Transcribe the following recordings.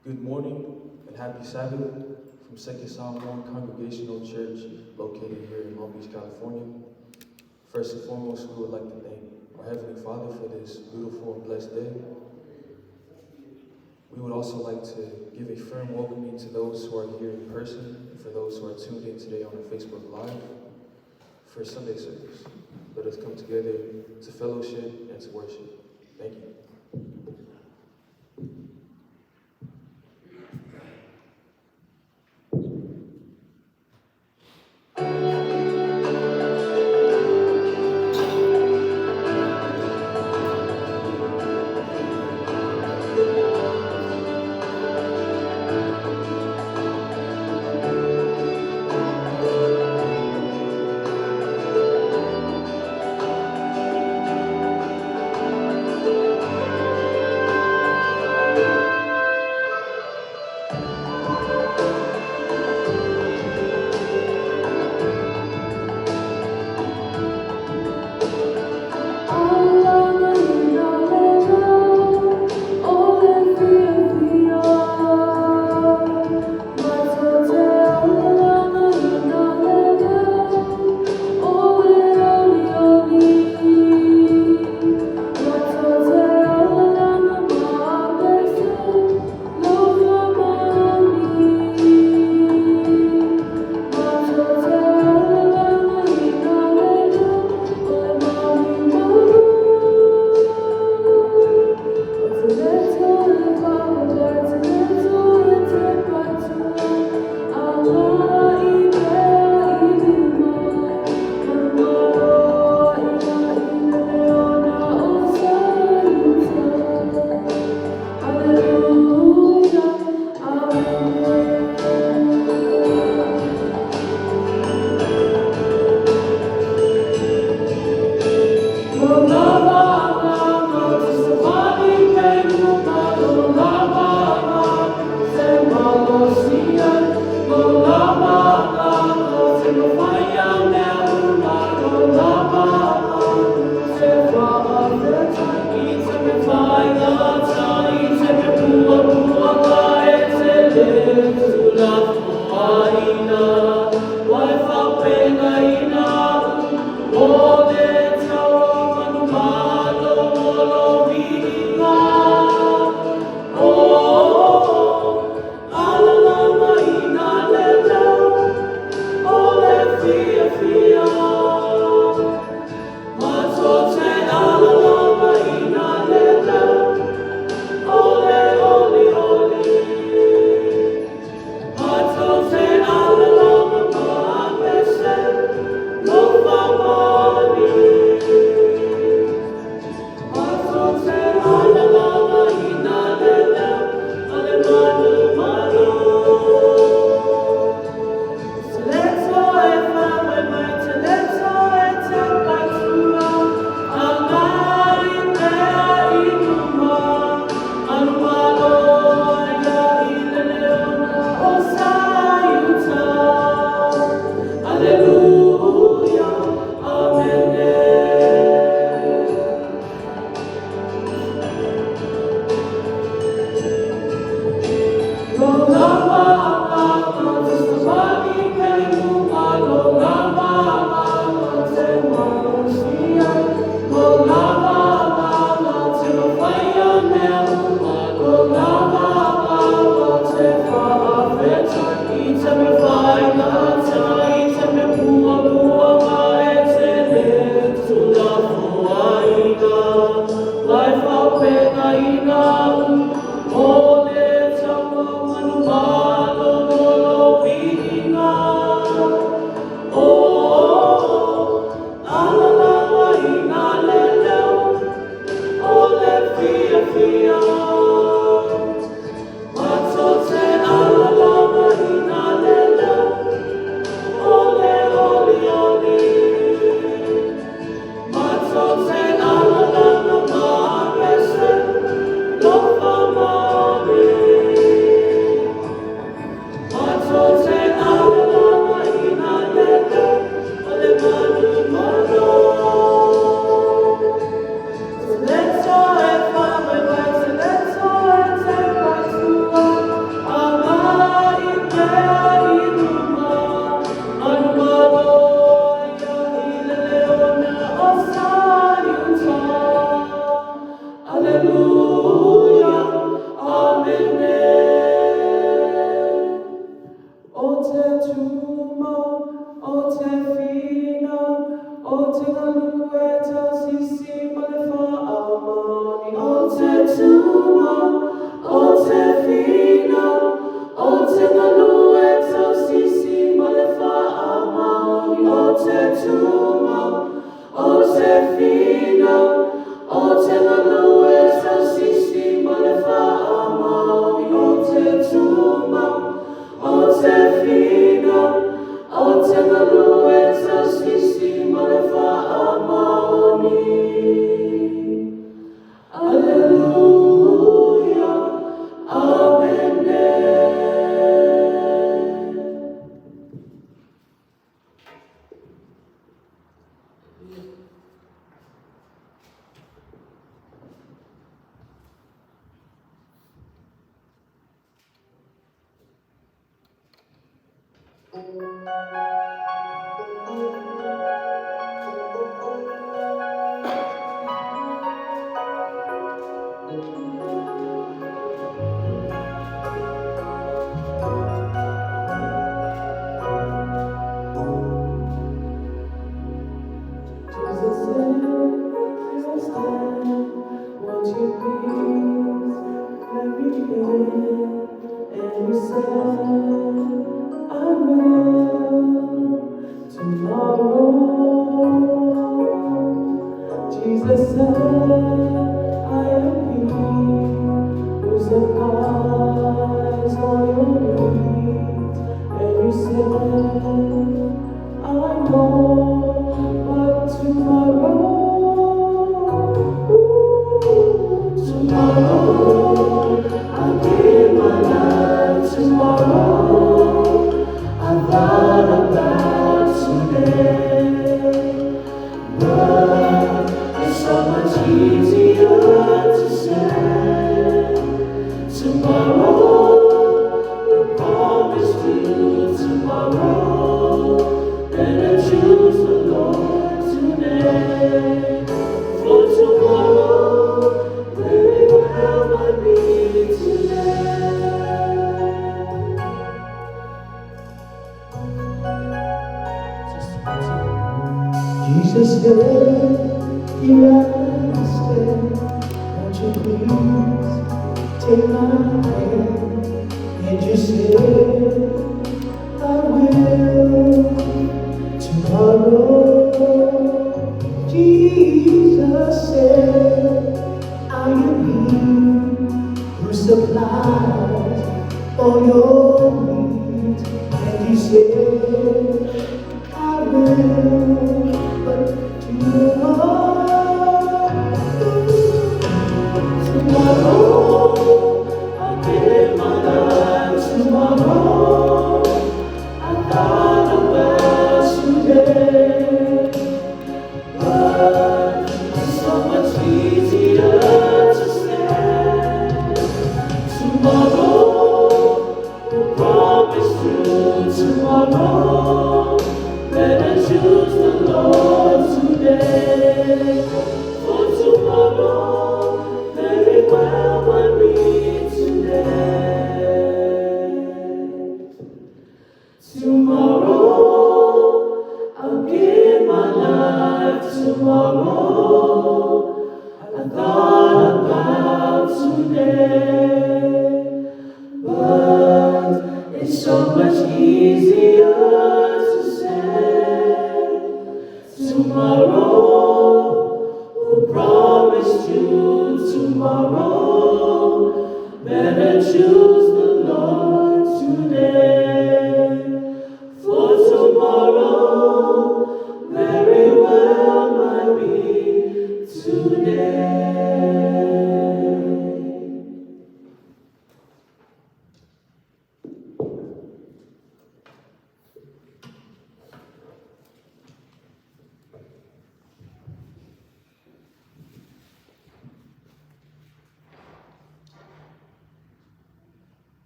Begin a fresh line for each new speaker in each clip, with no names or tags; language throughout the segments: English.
Good morning and happy Sabbath from Second Psalm 1 Congregational Church located here in Long Beach, California. First and foremost, we would like to thank our Heavenly Father for this beautiful and blessed day. We would also like to give a firm welcoming to those who are here in person and for those who are tuned in today on our Facebook Live for Sunday service. Let us come together to fellowship and to worship. Thank you.
Let's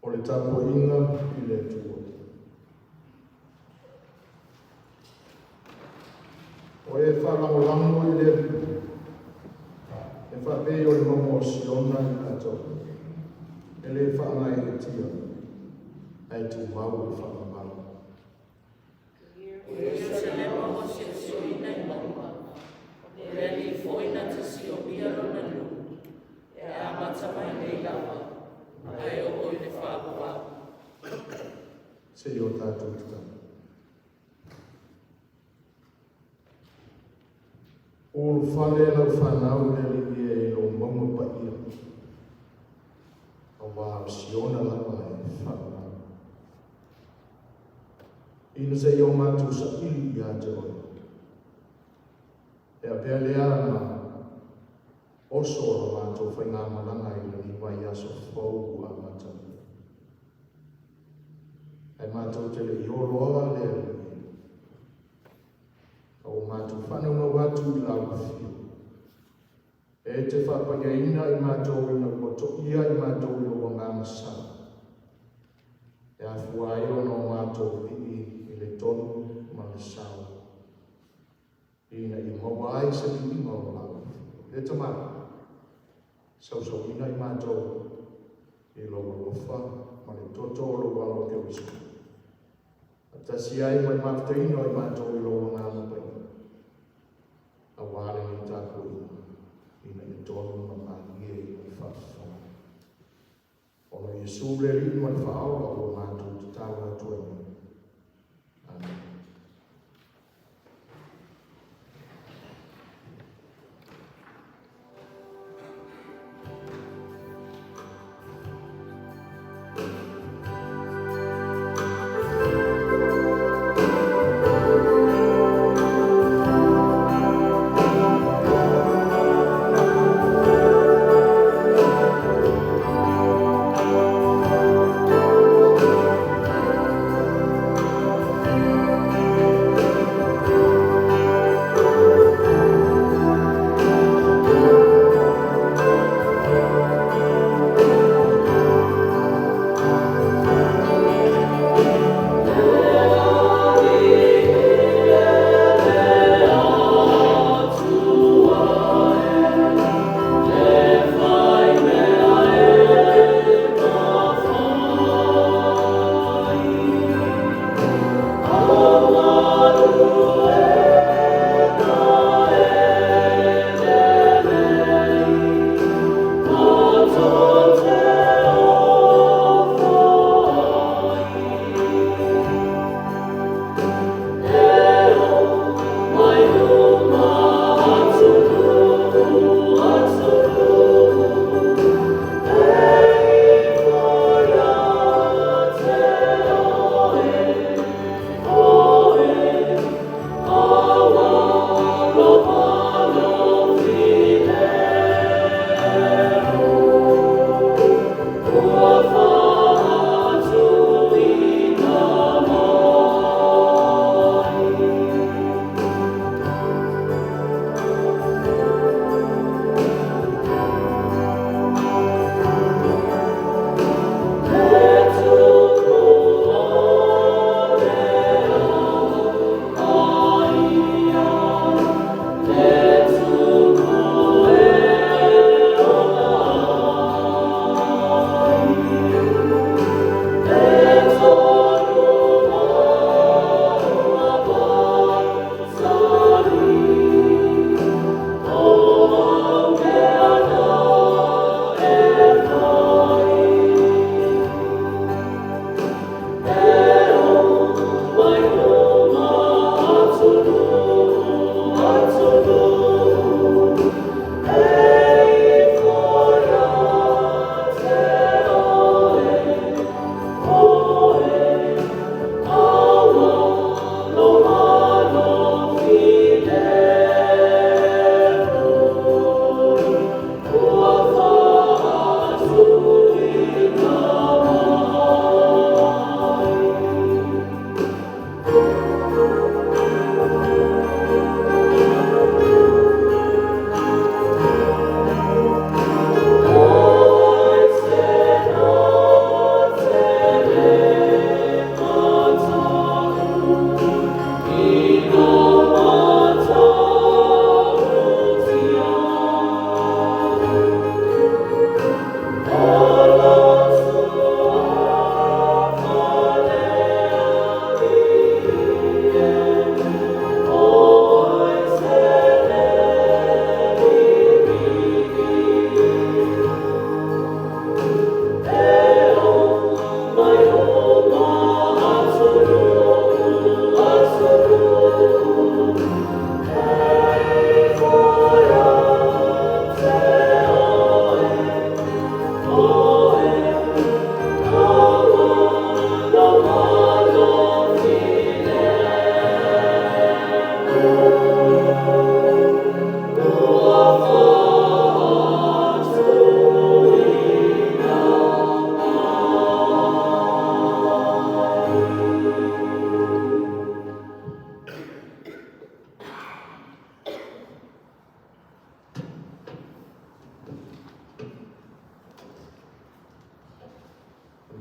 O le tapo inga I le tua. O e whalangolango I le e whapei o le momo o siona I tātou. E le whaangai e tia, ai tu mau e whaangamau. Se o tātou tuka. O whale lau whanau e li e lo mauma pa ia. A wā siona lama e whanau. Ina se i o mātou sa ili i a te oi. E a pēr lea na oso o mātou whainga malanga i ni mai aso whau a mātou. Ai mātou te le i oroa lea li. O mātou whanau na watu i lau whiu. E te whapanga ina i mātou i na koto ia i mātou i o ngāma sa. E a fuai o no mātou i le tonu ma le sao. Ina i mawai se li inga o lau. E te mara. Sau ina i mātou i lo lofa ma le toto o lo walo ke wisu. Tasi ai mai mafta ino i mātou i lo ngāma pai. A wāre ni tāko ina i tonu ma māngie i whawhawha. Ono Iesu le rin mai whaaura o mātou te tāua tuani. Amen.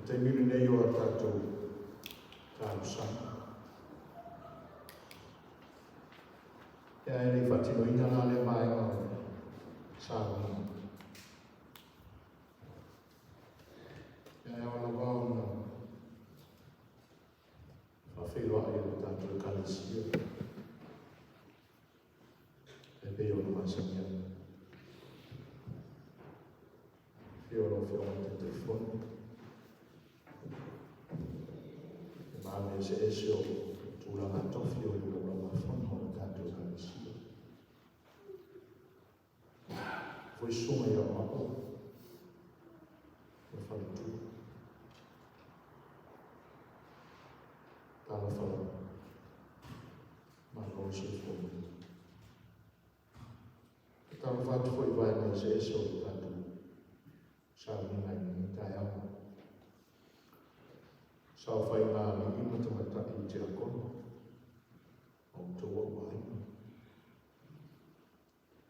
te mili nei o a tātou tāusanga. Ia e rei whatino ina ngā le mai ngā sāwini. Ia e wana wau na whawhiroa e o tātou kalesia. E peo na masanya. Peo no whio te telefoni. E maame se esio tūranga tofi o i o rama whanu o tātou kalesia. Foi sunga i o mako. E whalitu. Tāna whala. Mako o se whanu. Tāna whatu foi vai mai se esio o tātou. Sāwini ngai ni tai au. Sāu whai ngā ni ima tamataki i te akono. O tō o wai.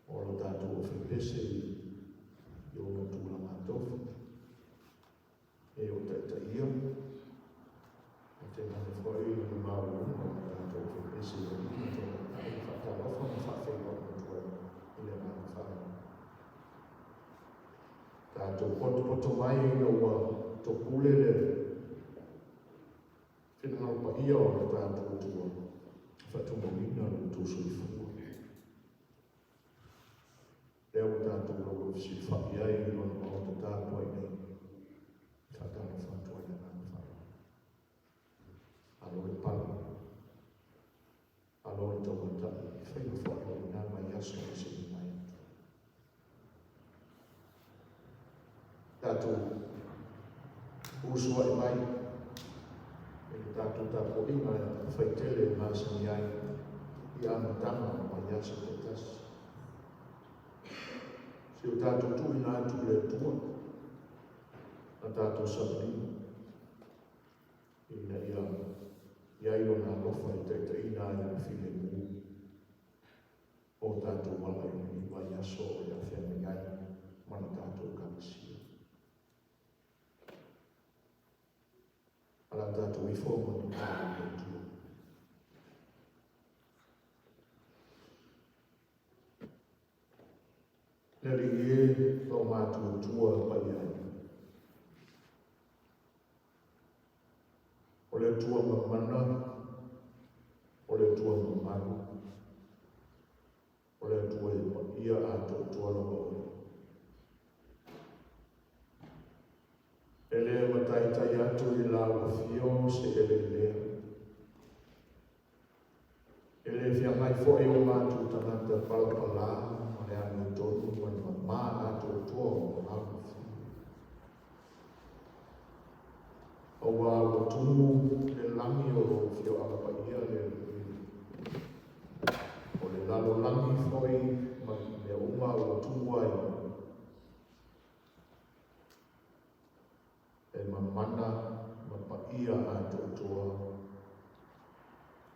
O lo tātou o whipese i o no tūra mātofu. E o tata ia. E te mane whai i maru o tātou o whipese i o ima tamataki i whakarafa na whawhai o tō i le mana whai. Tātou poto mai i no wa tō pulele. Whina pa ia o na tātou tua. Whatumamina o tō sui whua. Leo tātou rau si whaki ai i lona o te tātua i nei. Whakana whatua i nana whara. Alo e pala. Alo e tau matai. Whaina whaka i nā mai aso i se i mai. Tātou usua i mai. E tātou tāpo inga e whaitele e māsani ai. I ana tanga o mai aso te tasi. Se o tātou tui nā tu le tua. Na tātou sabini. Ina ia. Ia ilo nā lofa i te ina i a while mū. O tātou wala i mai aso o ia whiame ngai. Mana tātou kamasia. Ala tātou i fōma ni tātou le tua. Neri e tau mātua tua pai ai. O le tua mamana, o le tua mamanu, o le tua e ia a tau tua na maua. E lea mataitai atu i la wafio se ele lea. E le whiangai fo e o mātua tangata palapala, ma le anu tonu, ma le mamā atu tua o hapu. O wā o tunu le langi o whio alapaia le o le lalo langi foi, ma le unga o tunu ai. E mamana, ma paia atu tua,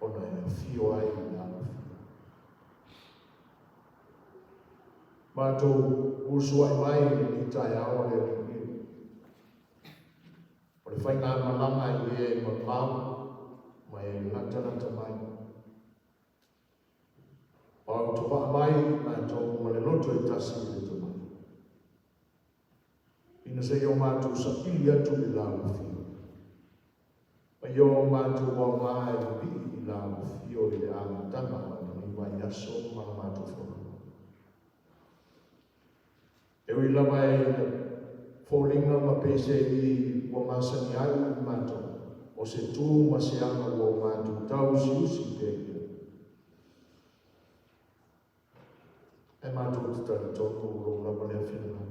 ona e whio ai na Mātou usua i mai i tai awa le ringi. O le whainga malanga i e mamau, mai e nata mai. O au topa mai, mātou ma le loto i tasi i le tamai. Ina se o mātou sa ili atu i la uwhio. Ma i o mātou wa mai i la uwhio i le amatanga, ni wai aso ma mātou whaka. E ui lama e fōlinga ma pese i wa masani ai i mātou. O se tū ma se anga wa mātou tau si usi te ia. E mātou te tari tōku o lama lea whina.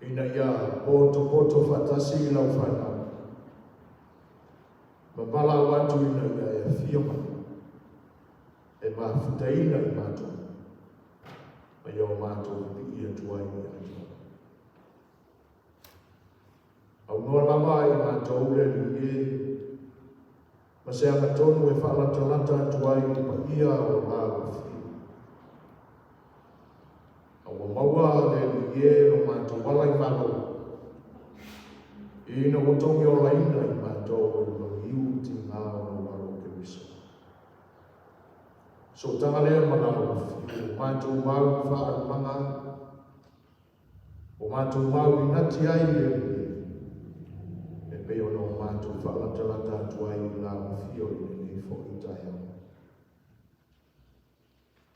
Ina ia poto whatasi i lau whaina. Ma bala watu ina ia e whioma. E ma whitaina i mātou. Ma iau mātou i ia tuai i atua. Au noa lama i mātou le li e. Ma se anga tonu e whalatalata tuai i pa ia o la uwhi. Au maua le li e no mātou wala i malo. Ina o tongi o laina I mātou o iu ti ngā o waro ke wisa. So tanga lea manau, o mātou mau whaarumanga, o mātou mau I nati ai e peo no mātou whaalantalata atu ai I la mawhio I nei fo I tai au.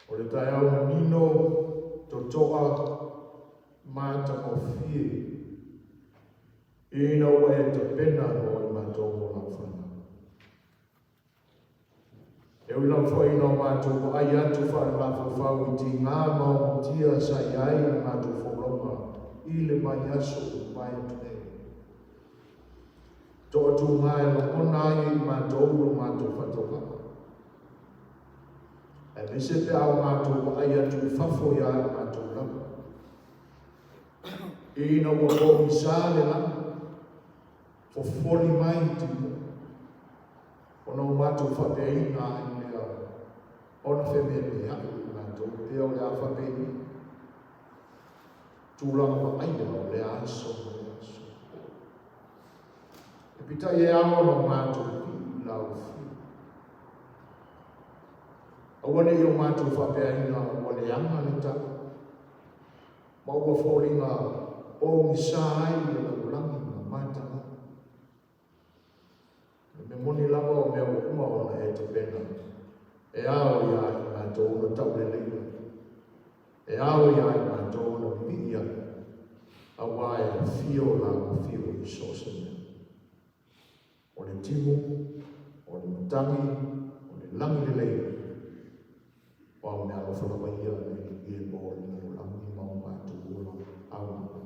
O le tai au na nino to toa māta o fie. Ina o e te pena no I mātou o la whana. E ui lau fwoi no mātou ko ai atu whaaralafu whau I ti ngā mau tia sai ai I mātou wholonga I le mai aso I mai atu nei. Tō atu ngā e lo ona ai I mātou o mātou whatoka. E vise te au mātou ko ai atu whafo ia I mātou lau. Ina o ko I sāle lau. O foli mai ti o no mātou whapeina I mea ona wheme me haku I mātou te o le a whapeini tūranga wa aina o le aso e pita e ao no mātou I lau whi awane I o mātou whapeina o le anga le ta ma ua whoringa o misai I le ulangi ma mātanga me moni lava o mea o uma ona e te pena. E ao ia I mātou na tau le leila. E ao ia I mātou na miia. A wae a fio la o fio I sosene. O le timu, o le matangi, o le langi le leila. O au mea lo whalawa ia I e mo I mo langi mau mātou ula au mātou.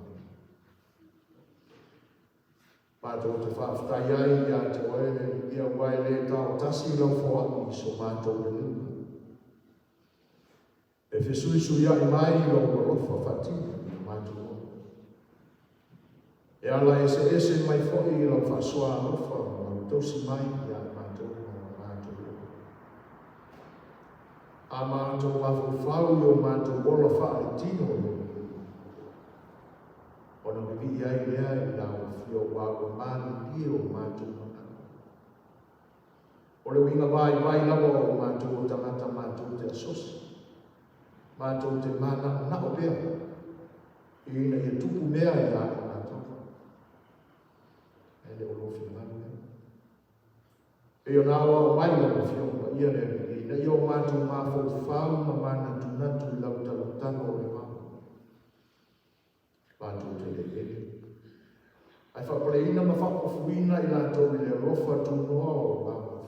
Mātou te whaaftai ai ia te oele ia waile tau tasi lau whaaki so mātou le luna. E whesui ai mai lau rofa whatina I mātou o. E ala ese mai whoi lau whasoa rofa lau tausi mai ia mātou o mātou o. A mātou wafu whau o mātou ola whaare tino o. Ona miwi ai lea I lau fio wago mani o mātou mana. O le winga vai lawa o mātou o tangata mātou te asosi. Mātou te mana na o pea. Ina I tupu mea I a mātou. E le olofi ngāne. E o nāwa o mai lawa fio ma ia le ina I o mātou mafo whau ma mana tunatu I lau talutano o le mau. Mātou te le ele. Ai whapare ina ma whapofuina I lātou I le rofa tūnoa o mātou.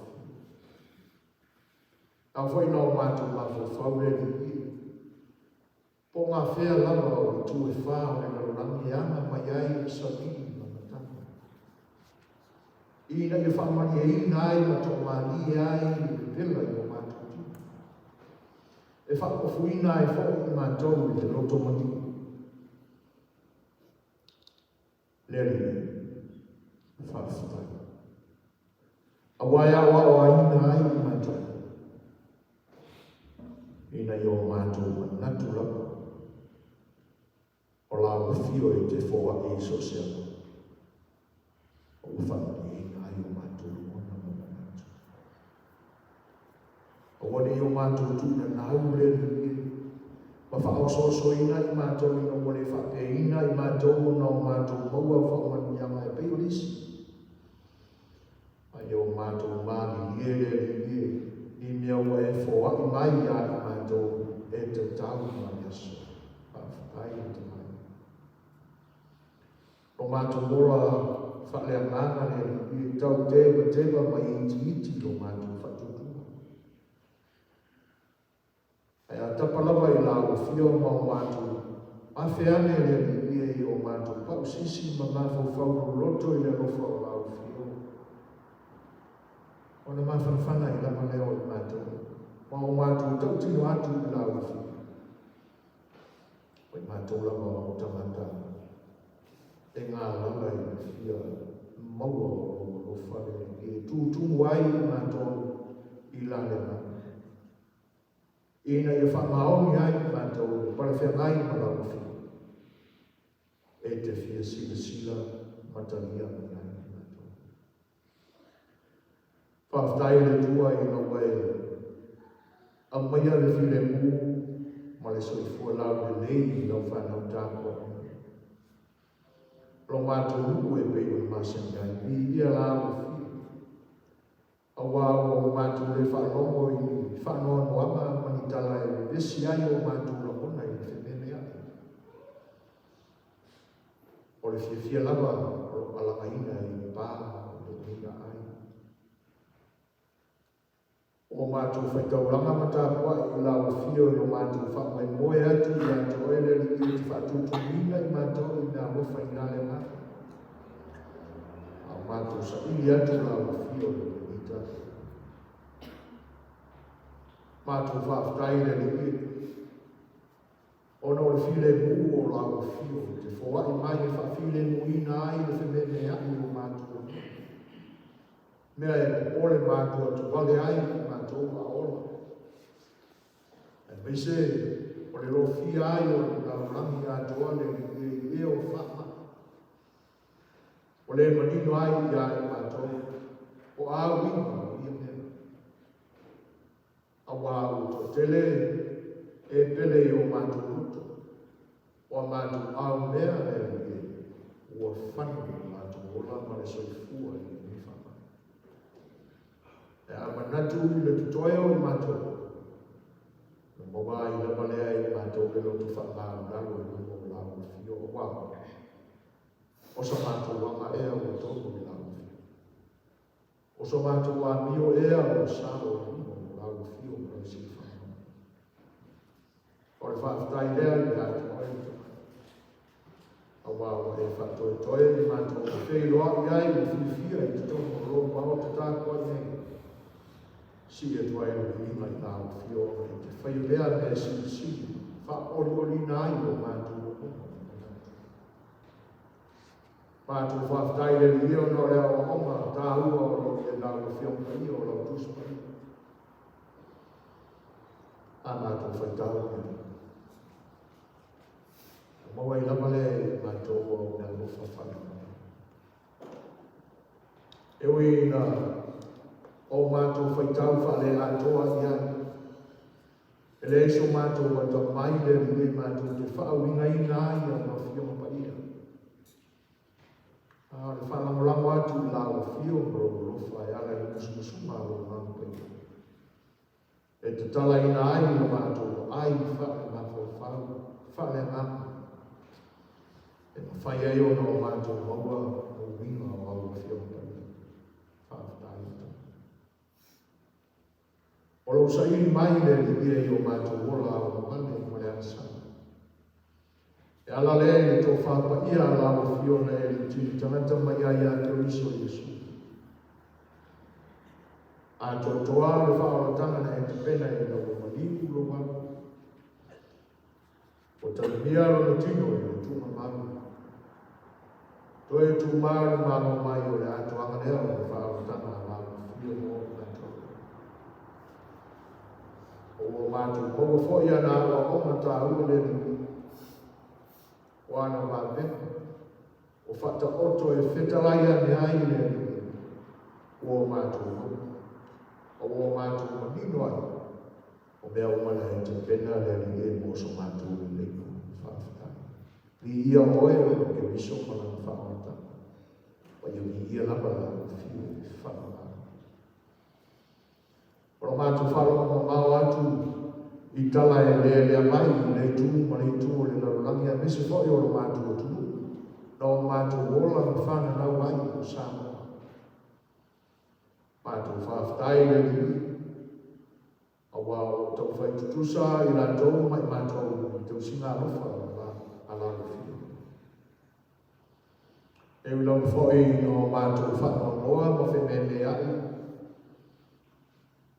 A whai nā o mātou mātou whaure ni I. Po ngā whea lava o tu e whao e ngarangi anga mai ai I sabini ma matanga. Ina I whamani e ina ai ma tō mani ai I vela I o mātou tina. E whapofuina e whao I mātou I le loto mati. Leri whaafutai. A wai awa o aina ai I mātou. Ina I o mātou natu lapa. O la o fio I te whoa I sosiala. O whanari ina ai o mātou ona ma mātou. O wani I o mātou tūna nau leri ma whaososo ina I mātou ina wale whape ina I mātou na o mātou maua whaumani ama e peolisi. Ai o mātou mani I mea ua e whoa I mai a I mātou e te tau mai aso. Ai e te mai. O mātou mora whalea ngāna I tau tewa mai iti o mātou whatutua. Ai a tapalawa I la o fio ma o mātou. A whiane le I o mātou. Pau sisi ma mafo whau loto I le rofa o la o fio. O na mawhanawhana I lama leo I mātou. Ma o mātou tau tino atu I la o fio. O I mātou lama o tamata. E ngā lama I fia maua o rofa le. E tūtumu ai I mātou I la le mātou. Ina I whamaoni ai mātou, para whengai marau whiu. E te whia sila matalia ni mato. Whaftai le tua i na wai, a maia le file mu, ma le soifua lau le lei lau whanau tāpua. Lo mato nuku e pei o masengai, i ia lau fi. A wā o mato le whanongo i whanoa noama manitala e desi ai o mato la ona i whenene ai. O le fia lava o alakaina i pā o le ina ai. O mato whaitauranga matapua i lau fio i o mato whamai moe atu i ato ele li i te whatutumina i mato i nā mofa i nale mato. A mato sa ili atu lau fio i ita. Mato whaftai le li i. Ona o le file mu o lau fio. Te whoa i mai e whafile mu ina ai le whemene ai o mato. Mea e ole mato atu wale ai mato a ola. E meise o le lo fia ai o le rangi atu ale le o whama. O le manino ai i ai mato. O a winga o ia mea. A wā o to tele e pele i o mato ruto. O a mato au mea e ua whanu mato ola ma le soifua i ni whama. E a manatu i le tutoia o mato. Na mawa i la malea i mato ke lo tu whama nalo i o lau fio o wā. O sa mato wanga ea o tonu i lau fio. O sa mato wā mio ea o sao o lau fio o lau si whama. O le whaftai lea i atu oi. A wā o e whatoe toe i mato o whei loa i ai o whiwhia i te tonu o lo mao te tākua nei. Si e tuai o lima i lau fio o te whai lea me si. Wha ori nai o mato o kuma. Mato whaftai le li o no lea o oma tā ua o lo e lau fio mai o lo tuspai. A mato whaitau nei. Mawa i lama le mato o na lofa whana. Ewe na o mato whaitau whale atoa i ai. E le iso mato wa ta mai le rime mato te whaawinga i nā i a mawhio pa ia. Le whanamolamo atu i lau fio mro lofa e ala i musuma o mamu pa ia. E te tala i nā ai i mato ai whae mako whae mamu. E whai ai o no mato maua o winga o au fio pa ia. Whaatai ata. O lo sa ili mai le li i o mato wola o mane o le asana. E ala le e to whapa ia ala o fio na e li tini tangata mai ai a te iso Yesu. A to toa le whaala tanga na e te pena e na o maniku lo wako. O talimia lo na tino e o tuma mamu. To e tu maru mamu mai o le ato anganea o le whaala tanga ala o fio mo na toa. O mato kogo fo ia na o mata u le ni o ana mape o fata oto e fetalaia ne ai le o mato o mato nino ai o mea o mana e te pena le ni e mo so mato le no fafta li ia oe o ke viso mana fafta o ia la bala fi fafta o mato falo mo mau atu i tala e lea mai i le tū ma le tū o le larolangi a mese fo i o lo mato o tū no mato wola ma whana nau ai o Samoa mato whaftai le ni a wā o tau whai tutusa i la tō mai mato i tau singa alofa a la rufio e ulang fo i no mato whana noa ma whenene ai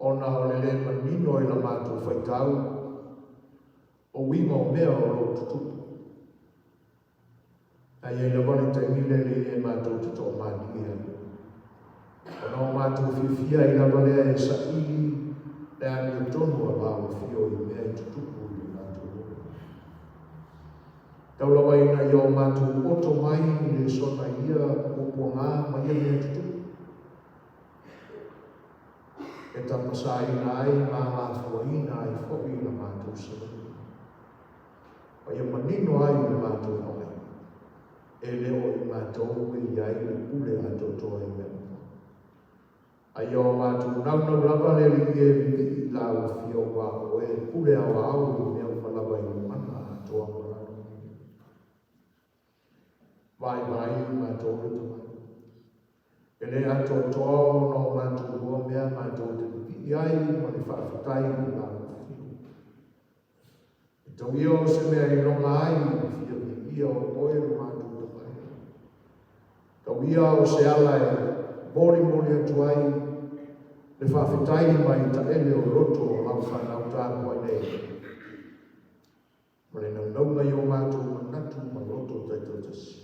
ona o le le manino i la mato whaitau, o wima o mea o lo tutupu. Ai e la wale taimile le e mato tuto mani ia. Ona o mato fifia i la wale e sa ili, le ani o tonu a lao fio i mea i tutupu i mato. Taulawa ina i o mātou oto mai le sona ia o ngā mai ia mea tutu. E tapasa ina ai ngā ngāfua ina ai whoki na mātou sarani. O ia manino ai le mātou mai. E leo i mātou e iai le ule ato toa i mea. Ai o mātou nau lava le ringe i la o fia o wako e ule au au i mea umalawa i mana atoa marano. Vai i mātou le tamai. E le ato toa o no mātou lua mea mātou te pipi ai ma le whaafitai i la o fia. E tau ia o se mea i longa ai i fia i ia o koe o mātou tamai. Tau ia o se ala e mori atu ai le whawhitai mai ta ele o roto o lau whanau tāku ai nei. Ma le nau mai o mātou manatu ma roto taito tasi.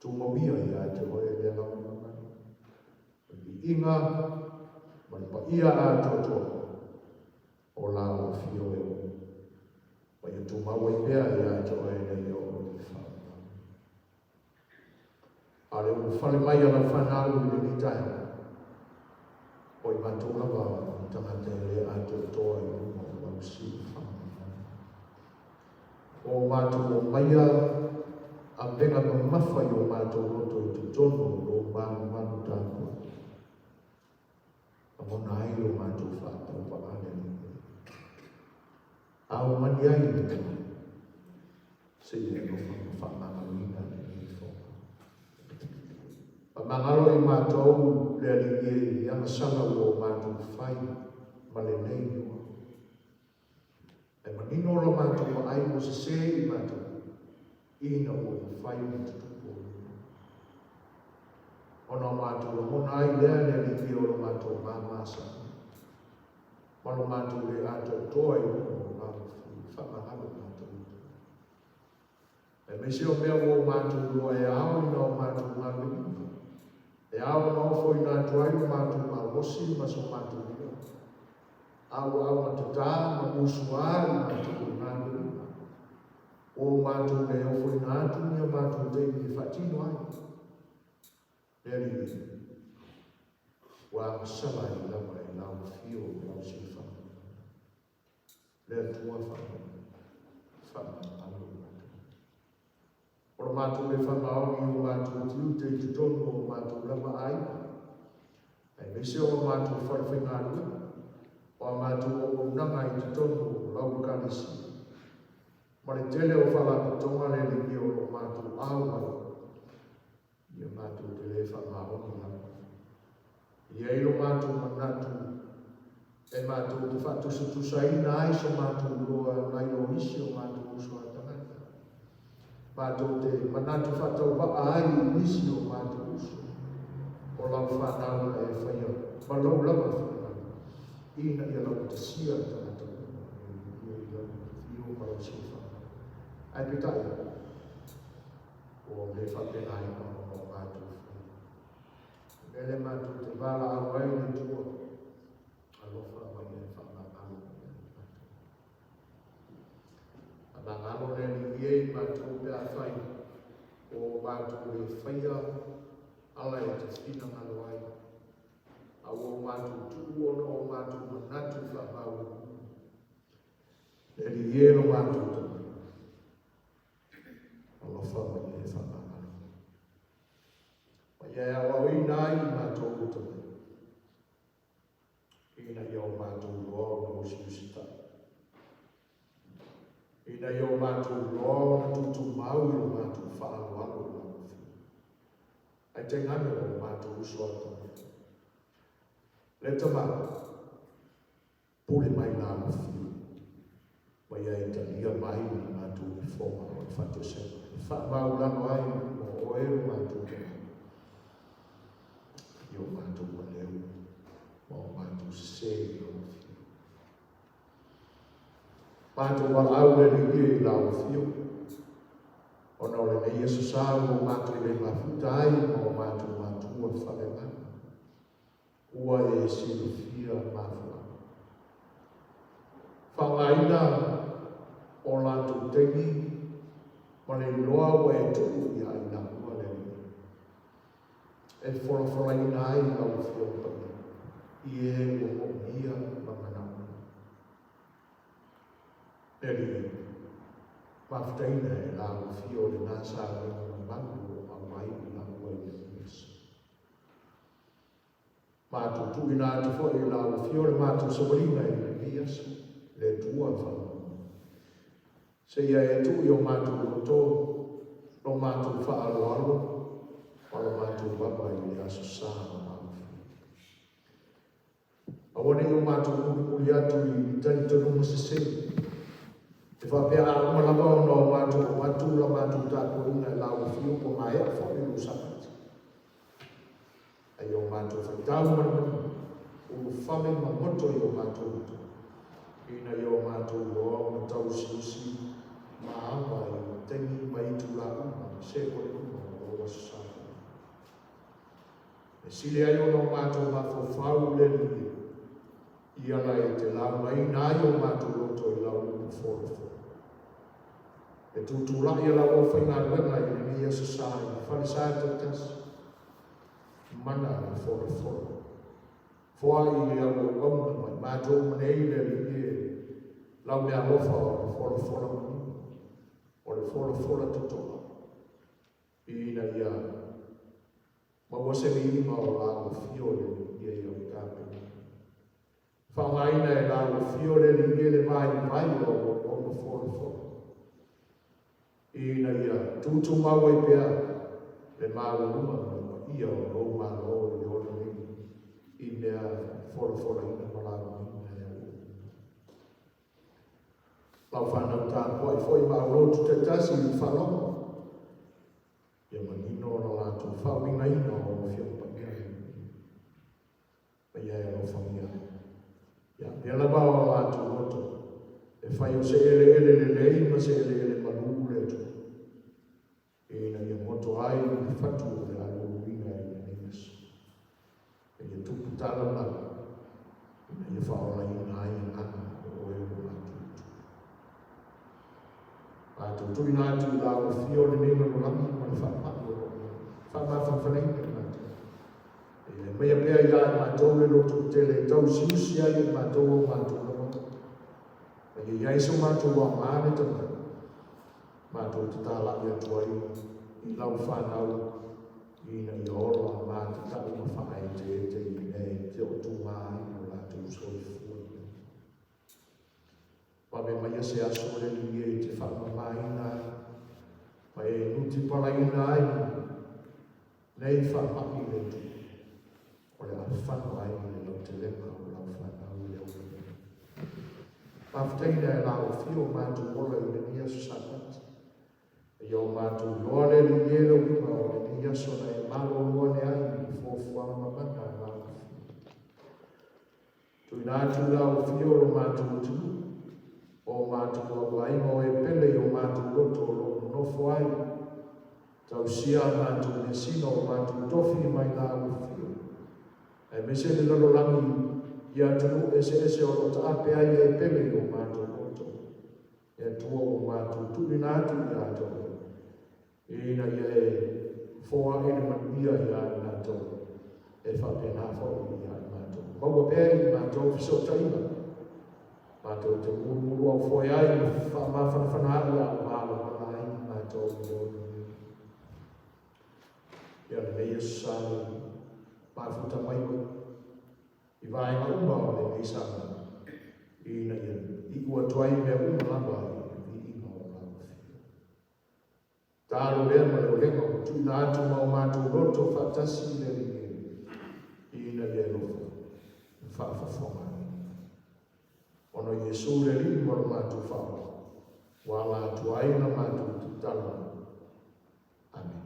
Tu mawia i a te hoi e lau mamani. I inga, ma le pa ia a toto o lau o fio e o. Ma i tu maua i pea i a te hoi e nei o i whanau. A le o whale mai a la whanau i le nitai. O i mātou lava tangata e le ato toa i uma o lau si whanau. O mātou o maia a venga ma mawhai o mātou roto i te tono o manu tākua. A mona ai o mātou whātau whaane ni. Ao mani ai ni te se i e no whamangawina ni i whoka. Pamangalo i mātou le alingie i angasanga o mātou whai ma le nei noa. E manino lo mātou ai mo se i mātou ina o i whai ni tutupo. Ona mātou lo mona ai lea le alingie o lo mātou māmasa. Malo mātou le ato toa i o whamangalo mātou. E mese o mea o mātou loa e ao ina o mātou ngāwini. E ao na ofo i nā tuai o mātou mā losi ma so mātou ria. Ao ma tatā ma musua i mātou ngā ria. O mātou le ofo i nā tuni o mātou te i whatino ai. Le ringi. Wa sala i lama i lau fio i lau si whanau. Le tua whanau. Whanau alo mātou. O mātou le whanau i o mātou tiu te i tutono o mātou lama ai. Ai mese o mātou wharwhenga rua. O mātou o nanga i tutono o lau kanisi. Ma le tele o whalapatonga le ringi o mātou aua. I o mātou te le whanau ni lama. I eiro mātou manatu. E mātou te whatusa ai so mātou loa mai o isi o mātou uso atangata. Mātou te manatu whatau waka ai nisi o mātou uso. O lau whanau e whaia. Ma lau lava whanau. Ina ia lau te sia tangata. Ia i lau fio ma lau si whanau. Ai pitai. O le whapena ai o mātou. Ele mātou te wala awai ni tua. Alofa mai e whamangalo. Mangalo ne ni iei mātou pia whai. O mātou e whaia. Ala e te whina ngalo ai. A o mātou tuona o mātou manatu whamau. E ni iero mātou tau. Alofa mai e whamangalo. Ia awa ina ai mātou utamai. Ina i au mātou loa na usiusita. Ina i au mātou loa na tutu mau i o mātou whaano alo na ufi. Ai te ngane o mātou uso atamai. Le tamau, pule mai na ufi. Mai ai talia mai na mātou i foma o i whatosema. Whaamau lano ai o oeru mātou tamai. I o mātou waleu, o mātou se i o fio. Mātou walau le ringi i lau fio. O na ole nei Yesu sāu o mātou le mafuta ai, o mātou mātua whalenga. Ua e siru fia mafua. Whangaina o lātou tengi, ma le loa wa e tuku ia i nā ua le e whora i nā i nā u whio paki i e o ia ma manau e li maftaina e nā u whio le nā sā ringa mangu a mai i nā ua i le Yesu mātou tu i nā te fo i nā u whio le mātou sawarina i le Yesu le tua whanau se ia e tu i o mātou roto, no mātou whaaloalo, o no mātou baba i le aso sāma mātou. Awane i o mātou muri atu i tani tonu masese. Te whapea a umalama o no mātou matula mātou tāko ina e lau whiu po mai a whapiru sakati. Ai o mātou whaitau manamani, o whame ma moto i o mātou roto. Ina i o mātou roa ma tau siusi, Ma'awa i tengi mai tu la uma, se kore uma o wasa. E sile ai o no mātou mawhawhau le ni i ala e te lau mai nā i o mātou roto i lau umu whorofo. E tūtū la i ala o whainga wenga i ni Yesu sāi, wharisā te tas, mana i whorofo. Whai i ala o auna mai, mātou manei le ni e lau mea lofa o whorofo mani. O le fora totoa. Ina ia. Ma wase mi ima o lago fiore ia i o kāpeni. Whangaina e lago fiore li le vai o le fora. Ina ia. Tutu maua i pia. Le maua luma ma ia o rau mana o le ora ni. I mea fora ina ma lago ina ia. Lau whanau tā poi foi ma rotu te tasi i whanau. Ia manino na lātou whawinga ina o whiapa kia. Ma ia e lo whangia. Ia pia lama o lātou roto. E whai o se ele le lei ma se ele manu le tu. Ina ia moto ai i whatu le alu winga i le nemes. Ia tupu tala na. Ina ia whaola ina ai ana o e o lātou. Mātou tui nātu i lau whio le nema no langi ma le whapatu o whamawhawhanei me mātou. E mea pēr ia i mātou le lotu te le tau siusi ai i mātou o mātou lama. E iai so mātou wa māne tama. Mātou te tāla i atu ai i lau whanau i na i ora mātou tau ma whaai te i nei te o tū mai o lātou soi fua. Pame mai se aso le ni e te whama maina, mai e nuti paraina ai, nei whama i le tu. O le awhana ai le lau te lema o lau whana au le au. Mawhteina e lau whio mātu ola i le nia sasakat. E o mātu loa le ni e lo wima o le nia sona e malo loa ne ai i fōfuanga mamana e lau whio. Tui nātu lau whio o mātu utinu, o mātua wai mo e pele o mātua roto o nofo ai. Tau sia mātua nesino o mātua tofi mai nā uwhio. E mese le lolo langi i atunu ese o rota ape ai e pele o mātua roto. E tua o mātua tuli nātu i ato. Ina i e fōa ene manuia i a nāto. E whapena fōa i a nāto. Maua pēr i mātua fiso taima. Mātou te murumuru au foi ai, mawhanawhanari au mālo manai, mātou i ori. Ia le nei asai, mawhuta mai wai. I vaenga uma o le nei sana. Ina ia, i ua tuai mea uma lamba i ina o lamba whio. Tāro lea ma leo lenga o tui nātu mau mātou roto whatasi le ringe. Ina le lofa, whawhawhonga. Ono Yesu le ri moro mātou whawa. Wala tu aina mātou tutala. Amen.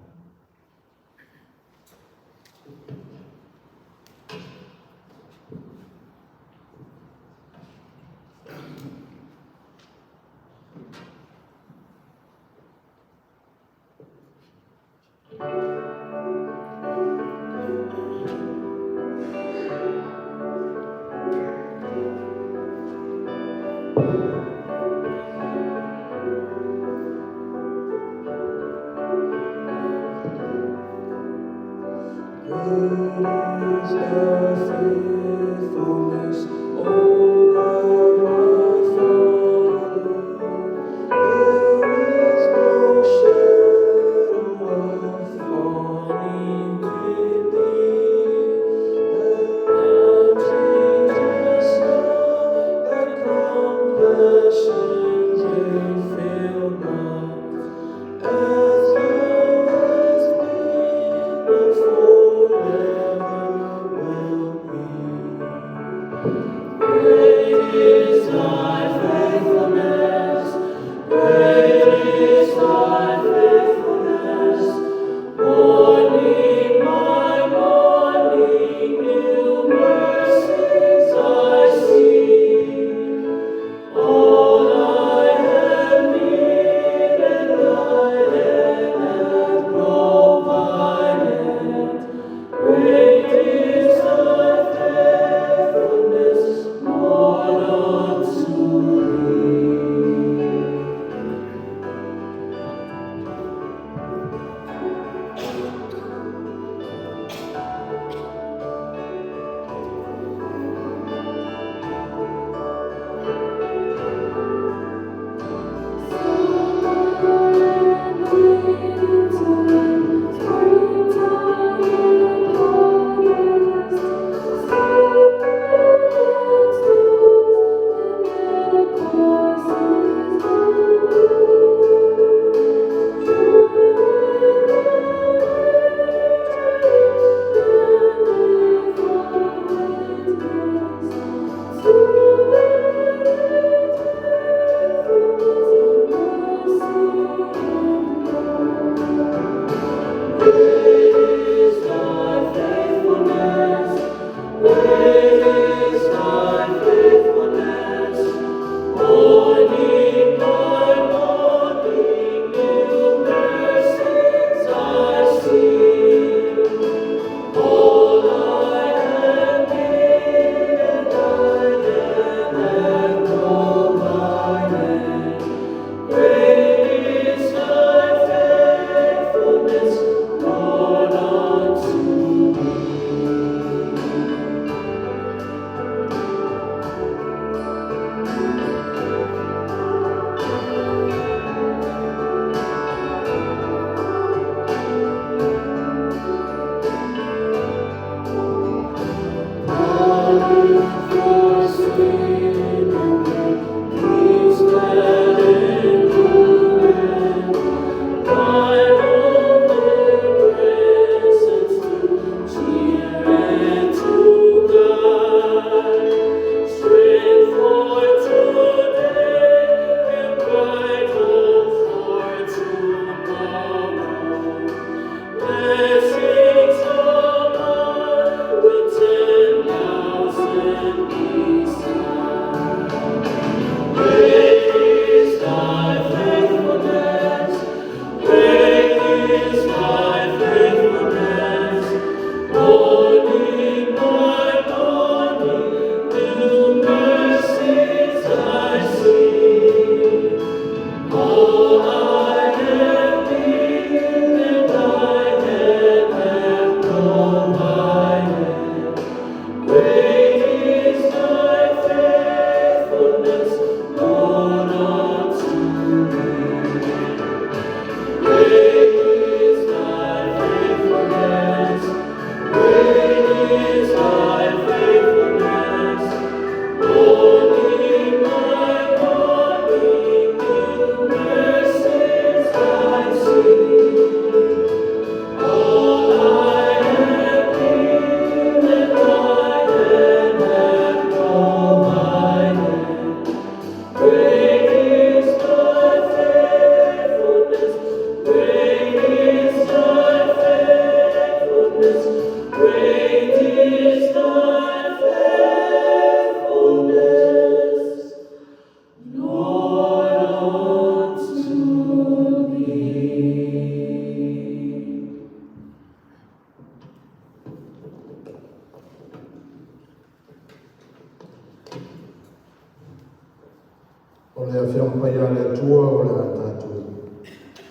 O le awhia pai a le atua o le tātou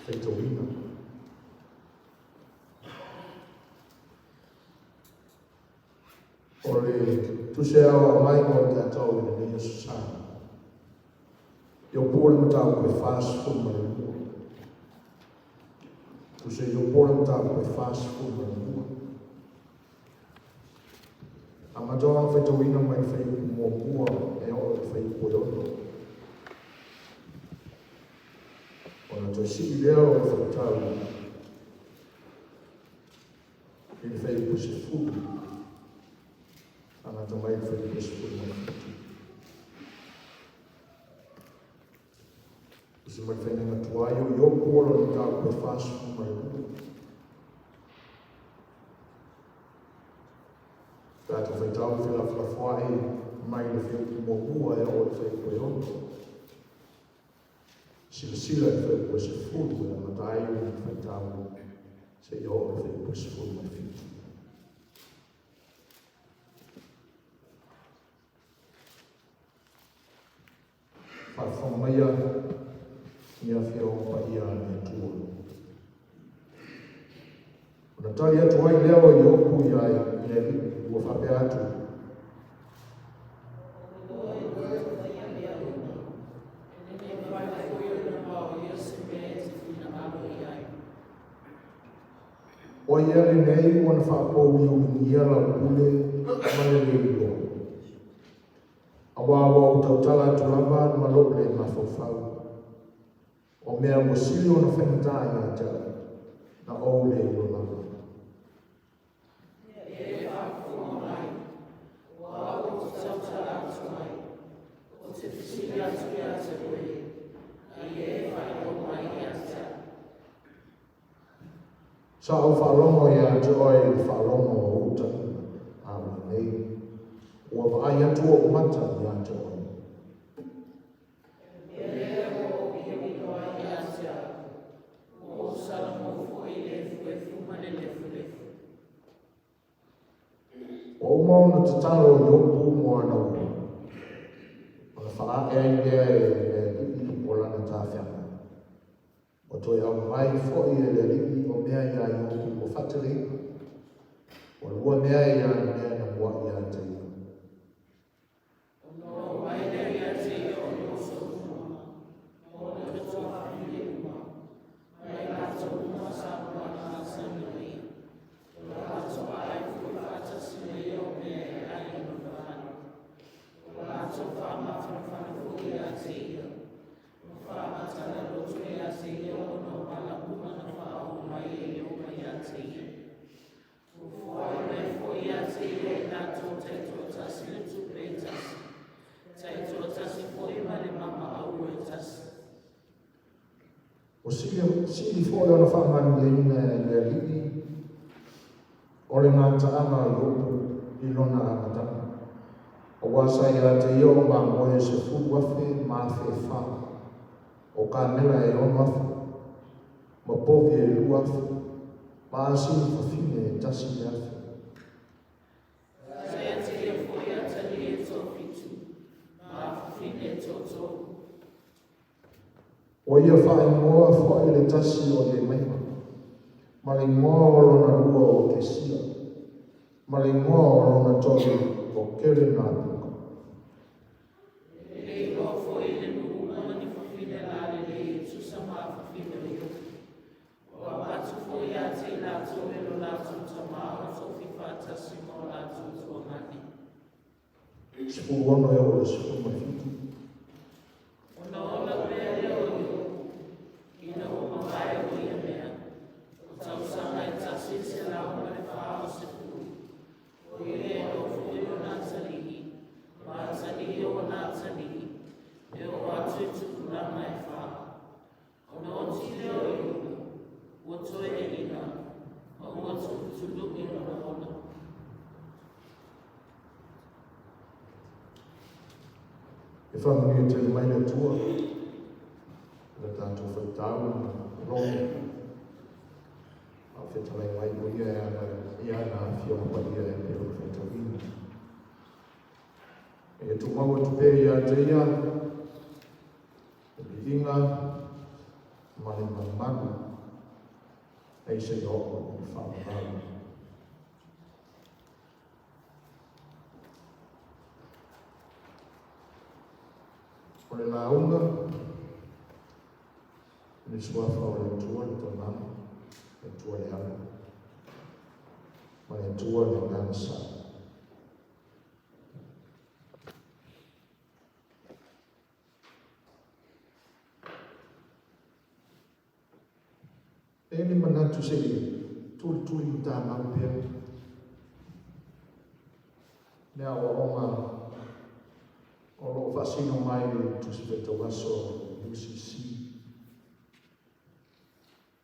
whaitawina. o le tuse awa mai ko te atau i le Yesu sana. Yo pole matau koe fast food ma le mua. Tuse yo pole matau koe fast food ma le mua. A matoa whai tau ina mai whai mua mua e o le whai koe ono. O na toi si leo o whai tau. I le whai koe se food. Ana tamai whai koe se food ma le mua. Se mai whai nga tuaio i o kuora ni tau koe fast food ma le mua. Tātou whai tau whila whawhai mai le whiu ki mō mua e o le whai koe ono. Sila sila e whai koe se furu e matai o le whai tau se i o le whai koe se furu mai whiu. Whai whamaia ia whio pa ia ne tua. Ona tali atu ai leo i oku i ai le ua whape atu. O ia le nei wana whapou i uingia la pule male le ilo. Awa awa o tau tala atu lava ma lo le mawhawhau. O mea mo sili ona whenata i a tala na o le ilo lava. Sa o whalongo i a te oi whalongo o uta a nei. Ua waai atu o mata i a te oi. O mauna te talo i opu mo ana ua. Ona wha e ai lea e o lana tāwhianga. O toi au mai fo i le riki o mea i a i oku o whatere. O lua mea i a mea na mua i a te ika. O sili fōi ona whamani e ina le riki, o le ngā taama i opu i lona amatanga. O wasa i a te io ma moe se furu afe ma fe wha. O ka mela e ono afe, ma povi e lu afe, ma asini whawhine e tasi afe. O ia whae ngoa whae le tasi o le maima. Ma le ngoa o lona rua o ke sia. Ma le ngoa o lona tori o kere nā puka. Sipu ono e o le sipu mafitu. E whamuni e te mai le tua, le tātou whaitau, rongo. A whetalai mai o ia e ana whio pa ia e pero whaitawina. E tu maua tu pe ia te ia, e inga, mani mamanu, e se i oko i whamararu. le launga, le suafa o le tua le tonama, le tua le ala, ma le tua le ngangasa. E ni manatu se tuli mta mampea. Nea waonga o lo fasino mai tu speto vaso UCC.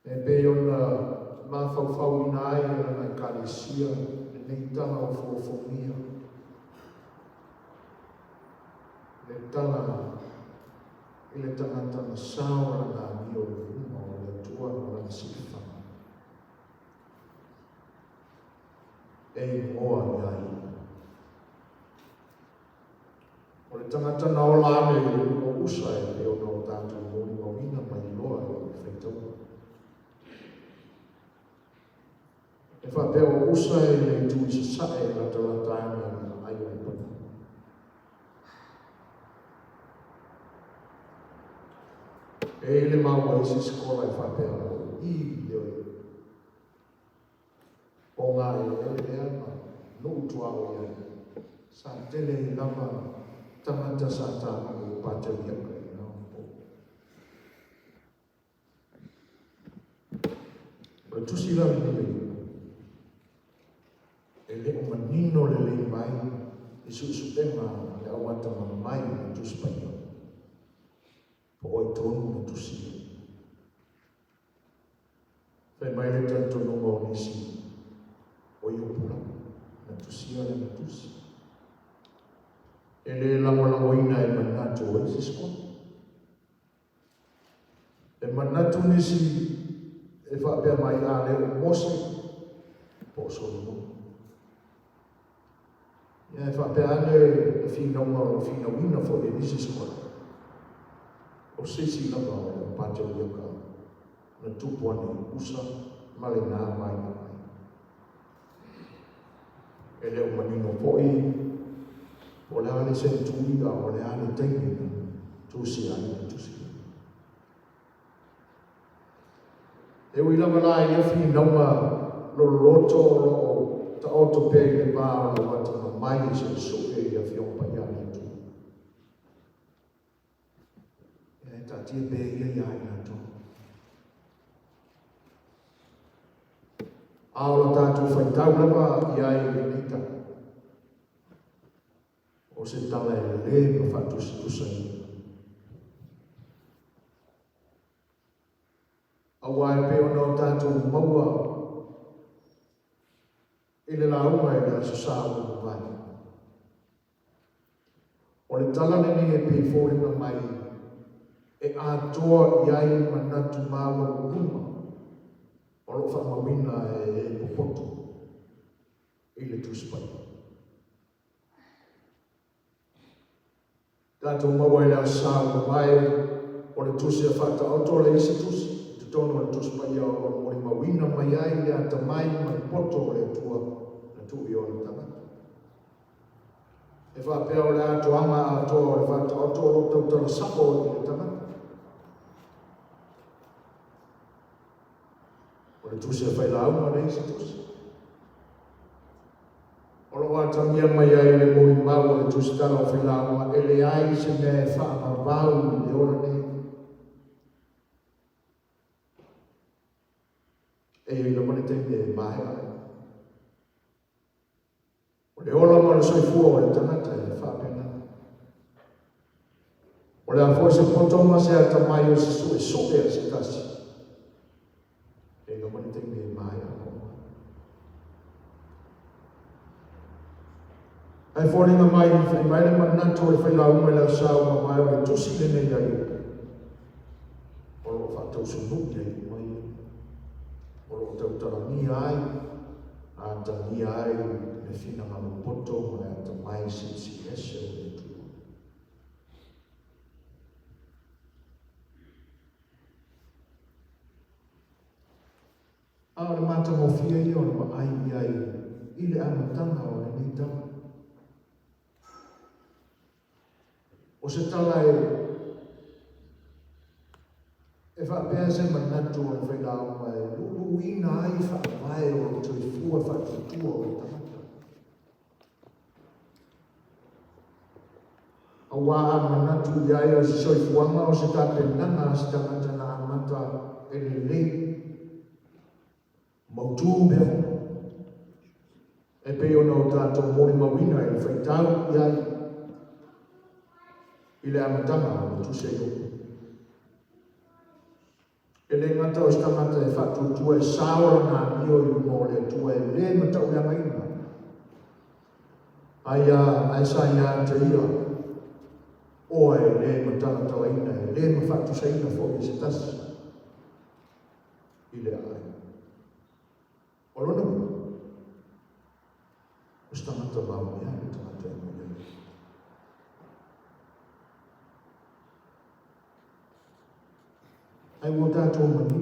E pe ona mafau inai na kalesia nei tanga o fofomia. Le tanga ile tangata na sawa na mio o le tua o la sifa. E moa iai. O le tangata na o lane o usa e pe ona o tātou mōni mawina mai loa e o whaitau. E whapea o usa e le tui sa sae rata ane ai o e pana. E le maua isi skola e whapea o i leo. O ngā e ama, no utua o iai. Sa tele i lama tangata sa tāma o pātau iaka i nā o. O tusi la ni e le o manino le mai, i susupenga le awata mai na tuspaia. Po oi tonu na tusi. Fai mai le tanto nunga o nisi, o i opura, na tusia le na tusi. E le langolangoina e manatu o isi sko. E manatu nisi e whapea mai a le o mose, po solo. E whapea ane e whinaunga o whina fo e nisi sko. O sisi lava o pātau iaka, na tupu ane usa, male nā mai mai. E leo manino poi, o le ale se tuiga, o le ale teimina, tusi ane tusi. E ui lava la i awhi naunga lo loto o ta oto pe le pā o le wata ma mai se soke i awhi o pa iane tu. Ta tia be ia ia ina to. Aola tātou whaitau lava i ai e nita. O se tala e le ma whatusi tusa i. Awa e peo no tātou maua. Ile la uma e la susau o vai. O le tala nene e pe fōringa mai e atoa i ai manatu maua kuruma o lo whamawina e popoto i le tuspai. Tātou maua i le asau mai o le tusi a whata auto le isi tusi, te tono le tuspai o mori mawina mai ai le ata mai mai poto o le tua na tu i o le tangata. E whapea o le ato ama atoa o le whata auto o lo tautara sapo i le tangata. O le tusi a whai lauma nei se tusi. O lo wata mia mai ai le mori mau o le tusi tala o whai lauma e le ai se me e wha ma vau le ora nei. E i la mone te me mahe ai. O le ola ma le soifua o le tanata e wha pena. O le a se potoma se a tamai o se su e sope a se tasi. E no mani te me mai a hoa. Ai whoringa mai i whai mai le manatu e whai la uma le asau ma mai o le tusi le nei ai. O lo whatau su nuki ai mai. O lo tau tarani ai. A tani ai le fina ngalo poto mai a tamai si ese o le tu. A le mata mo fia i o le ma ai i ai i le amatanga o le nitanga. O se tala e whapea se manatu o le whainao mai, lulu ina ai whaamai o te fua whatutua o le tamata. A wā manatu iai o se soifuanga o se tāpenanga a se tamata na amata e le lei. Mautu bea. E pe ona o tātou mori mawina e le whaitau iai. I le amatanga o tu se o. E le ngata o stamata e whatu tua e saora nā mio i mo le tua e le matau ia maina. Ai sa ia te ia. O e le matanga tau aina e le ma whatu sa ina fo i se tasi. I le ai. O lona mo. O stamata mau ia i tamata e mo le. Ai wo tātou mani,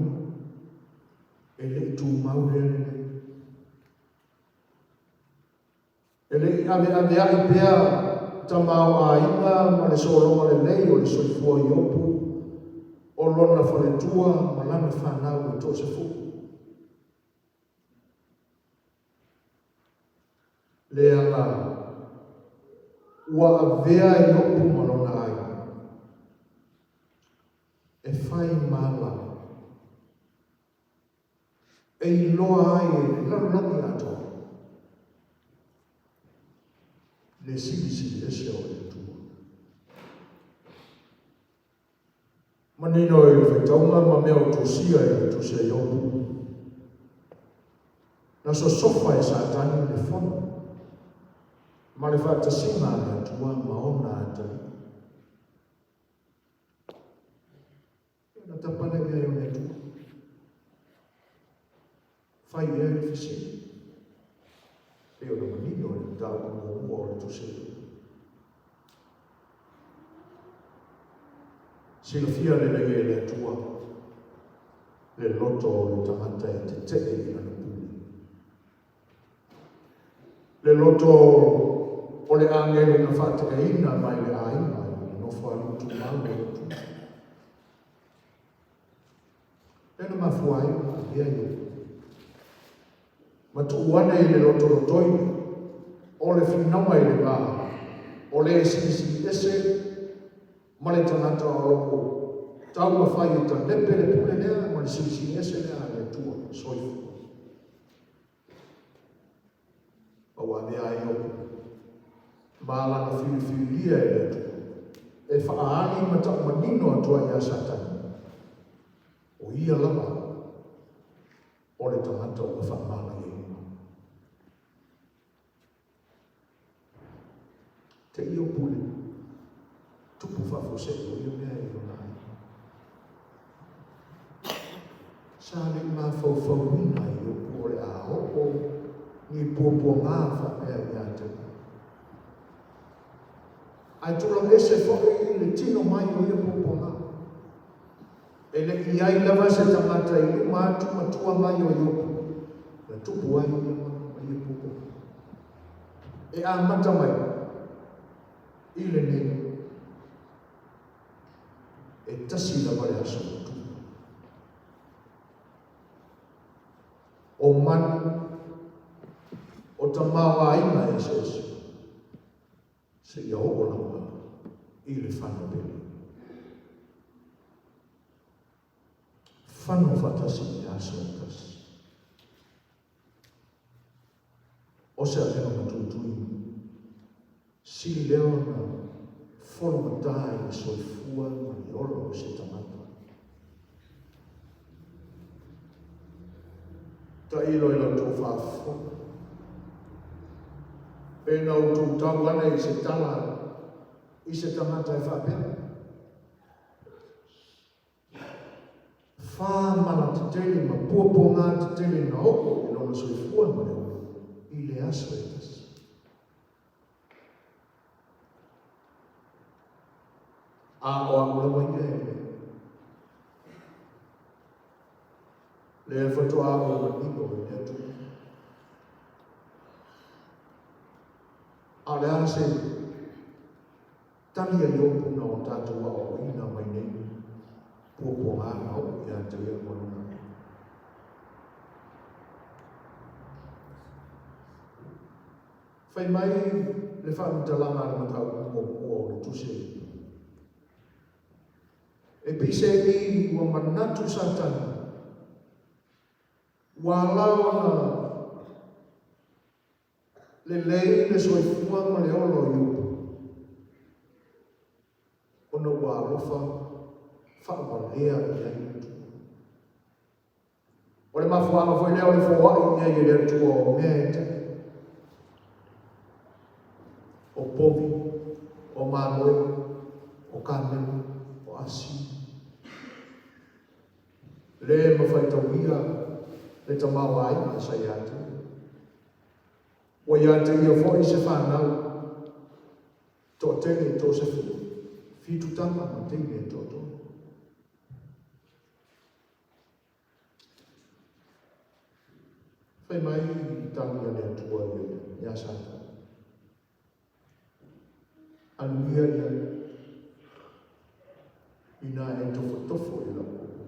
e le i tū mau rea nei. E le i ave ai pēa ta mau a inga, ma le soronga le lei o le soifua i opu, o lona wharetua, ma lana whanau i tō se fuku. Le anga, ua avea i opu ma lona ai. E whai māla. E i loa ai e larangi ato. Le sigi e se o le tua. Manino e le whaitaunga ma mea o tōsia e le tōsia i opu. Na so sofa e sa tani le whana. Ma le whātasinga le atua ma ona atani. Na tapana ia o le tua. Whai ea i whisi. E o na manino e le tau o mua o le tōsia. Sila fia le lege le atua. Le loto o le tamata e te teke i ana puli. Le loto o le angelo na whataka ina mai le aina. No whalutu mau o le tu. Tēnā mafuai a hea i. Ma tu uana i le loto lotoi, o le whinawa i le wā, o le esisi ese, ma le tanata o loko, tau ma whai e ta lepe le pule lea, ma le esisi ese lea le tua, soifu. Au a mea i oku, ma lana whiliwhilia e le tua, e whaani ma tau manino atua i a satani. O ia lama, o le tamata o ka whamana i uma. Te io pule, tupu whafose o ia mea i ona ai. Sa le ma whauwhauina i opu o le a hoko, ni pōpua ngā whapea i ate. Ai tula ese whoi i le tino mai o ia pōpua ngā. E le iai lava se tamata i luma atu matua mai o iopu. Le tupu ai i puku. E a mata mai. I le nei. E tasi lava le aso o tu. O mani. O tamau a ina e se ese. Se ia hoko lava. I le whana pele. Whanu whatasi i aso e tasi. O se alena matutui. Si leo na wholomatai e soifua ma ni olo o se tamata. Ta ilo ilo tō whafo. E nau tō tau ana i se tala i se tamata e whapea. Whāmana te tele ma pōpōngā te tele na oko i lona soifua ma leo i le aso e tasi. A o a ulawa i e. Le e whatu a o ma niko i le atu. A le ase tali a iopu na o tātua o ina mai nei. pupunga au ya te ia morona. Fai mai le whaamutalanga le matau o le tuse. E pise ni ua manatu satana. Wa lawana le lei le soifua ma le olo iupu. Ona wa alofa whaamalea i ai tu. O le mafuanga foi leo le fōwai i le tua o mea te. O povi, o māloe, o kāmenu, o asi. Le mawhaitawia, le tamau ai ma sa iate. O iate ia fōi se whanau, tō tene tō se whitutanga ma tene tō tō. Whai mai i tangia le atua i a sata. Anuia ia ina e tofo i la kōpō.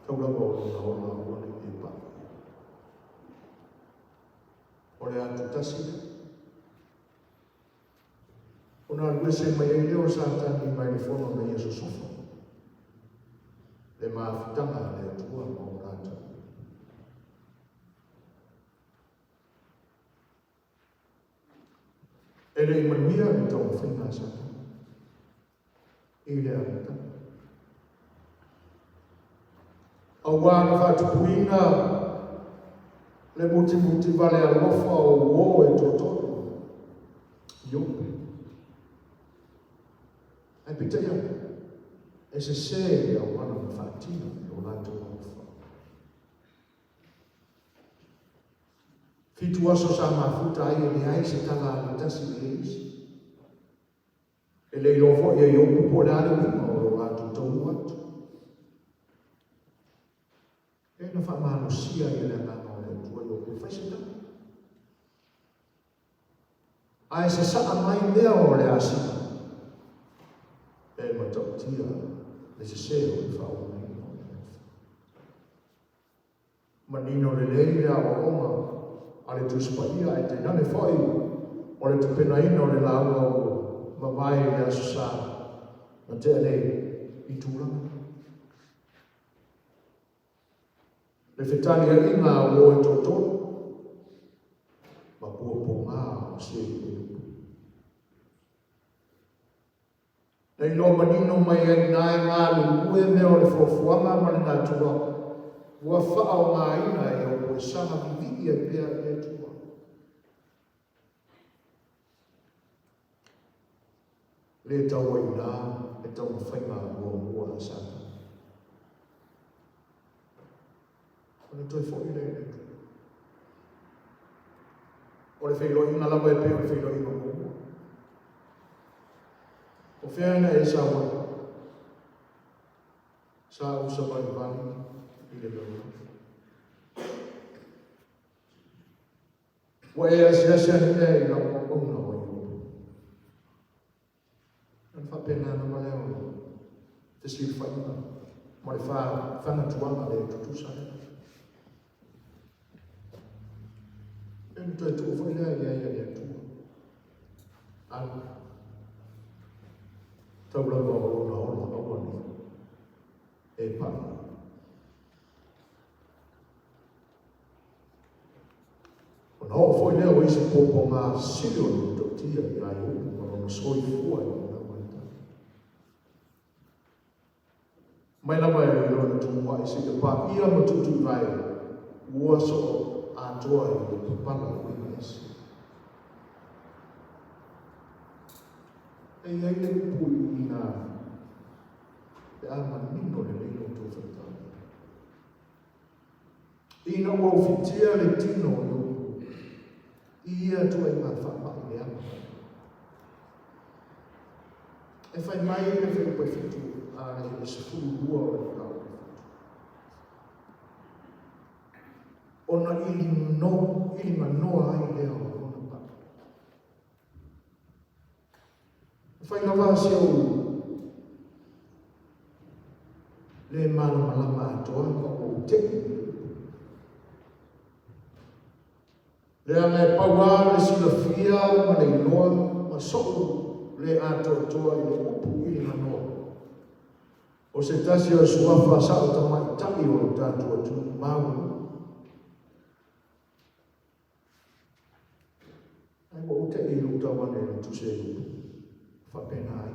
Tauranga o na o le e pa. O le atu tasi. O na alue se mai e leo satani mai le fono na Iesu sofa. Le maafitanga le atua ma o rata. E le imanuia ni tau whainga sata. I le amita. Au wāna whātupuina le muti vale alofa o uo e tōtoro. Iope. Ai pita ia. E se au wāna whātina o nātou alofa. Fitu aso sa mafuta ai e ai se tala ale tasi le eisi. E le ilofo e iopu po le ale wima o lo atu tau atu. E na whamano sia i le ngana o le tua iopu whaiseta. Ai se saa mai lea o le asi. E matau tia le se o le whao mai o le atu. Manino le leile a waonga. Ale tu spaia e te nane whai o le tupenaina o le laua o mawai le asusa na te anei i tūranga. Le whetani a inga o e tōtō ma pua po ngā o se e upu. Nei no manino mai e nai ngā lue mea o le whofuanga ma le ngā tua ua whao ngā ina e o koe sanga vivi e pia e tua. Le tau ai nā, e tau whainga mua a sata. O le toi fōi le e tua. O le whailo inga lawa e pia o le whailo inga mua. O whiana e sa wai. Sa usa bali bali. Wa e asia ni e la o na o yo. An fa pena na male o. Te si fa ina. Ma le fa na tuanga le tutu sa. En to tu fo ina ya tu. An tabla o na o ni. E pa. Ona o foi leo isi popo ngā sio ni to tia i ai upu ma soi fua i ngā waita. Mai lama e lona tūmua isi te pā ia ma tutu vai ua so a toa i le papala i ngā isi. E ai le upu i ngā te ama nino le leino tō whaitau. Ina ua uwhitia le tino i ia tua i ngā whapaki le ama. E whai mai e whai pai whitu a e se furu lua o le kau. Ona ili manoa ai lea o ona pa. E whai ngā wāsia o le mana malama atoa o te. Le anga pawa le silafia ma le iloa ma sou le atoa i le upu i le manoa. O se tasi o suafa sa o tamai tali o tātua tu maunu. Ai mo te i luta wane le tu se whapena ai.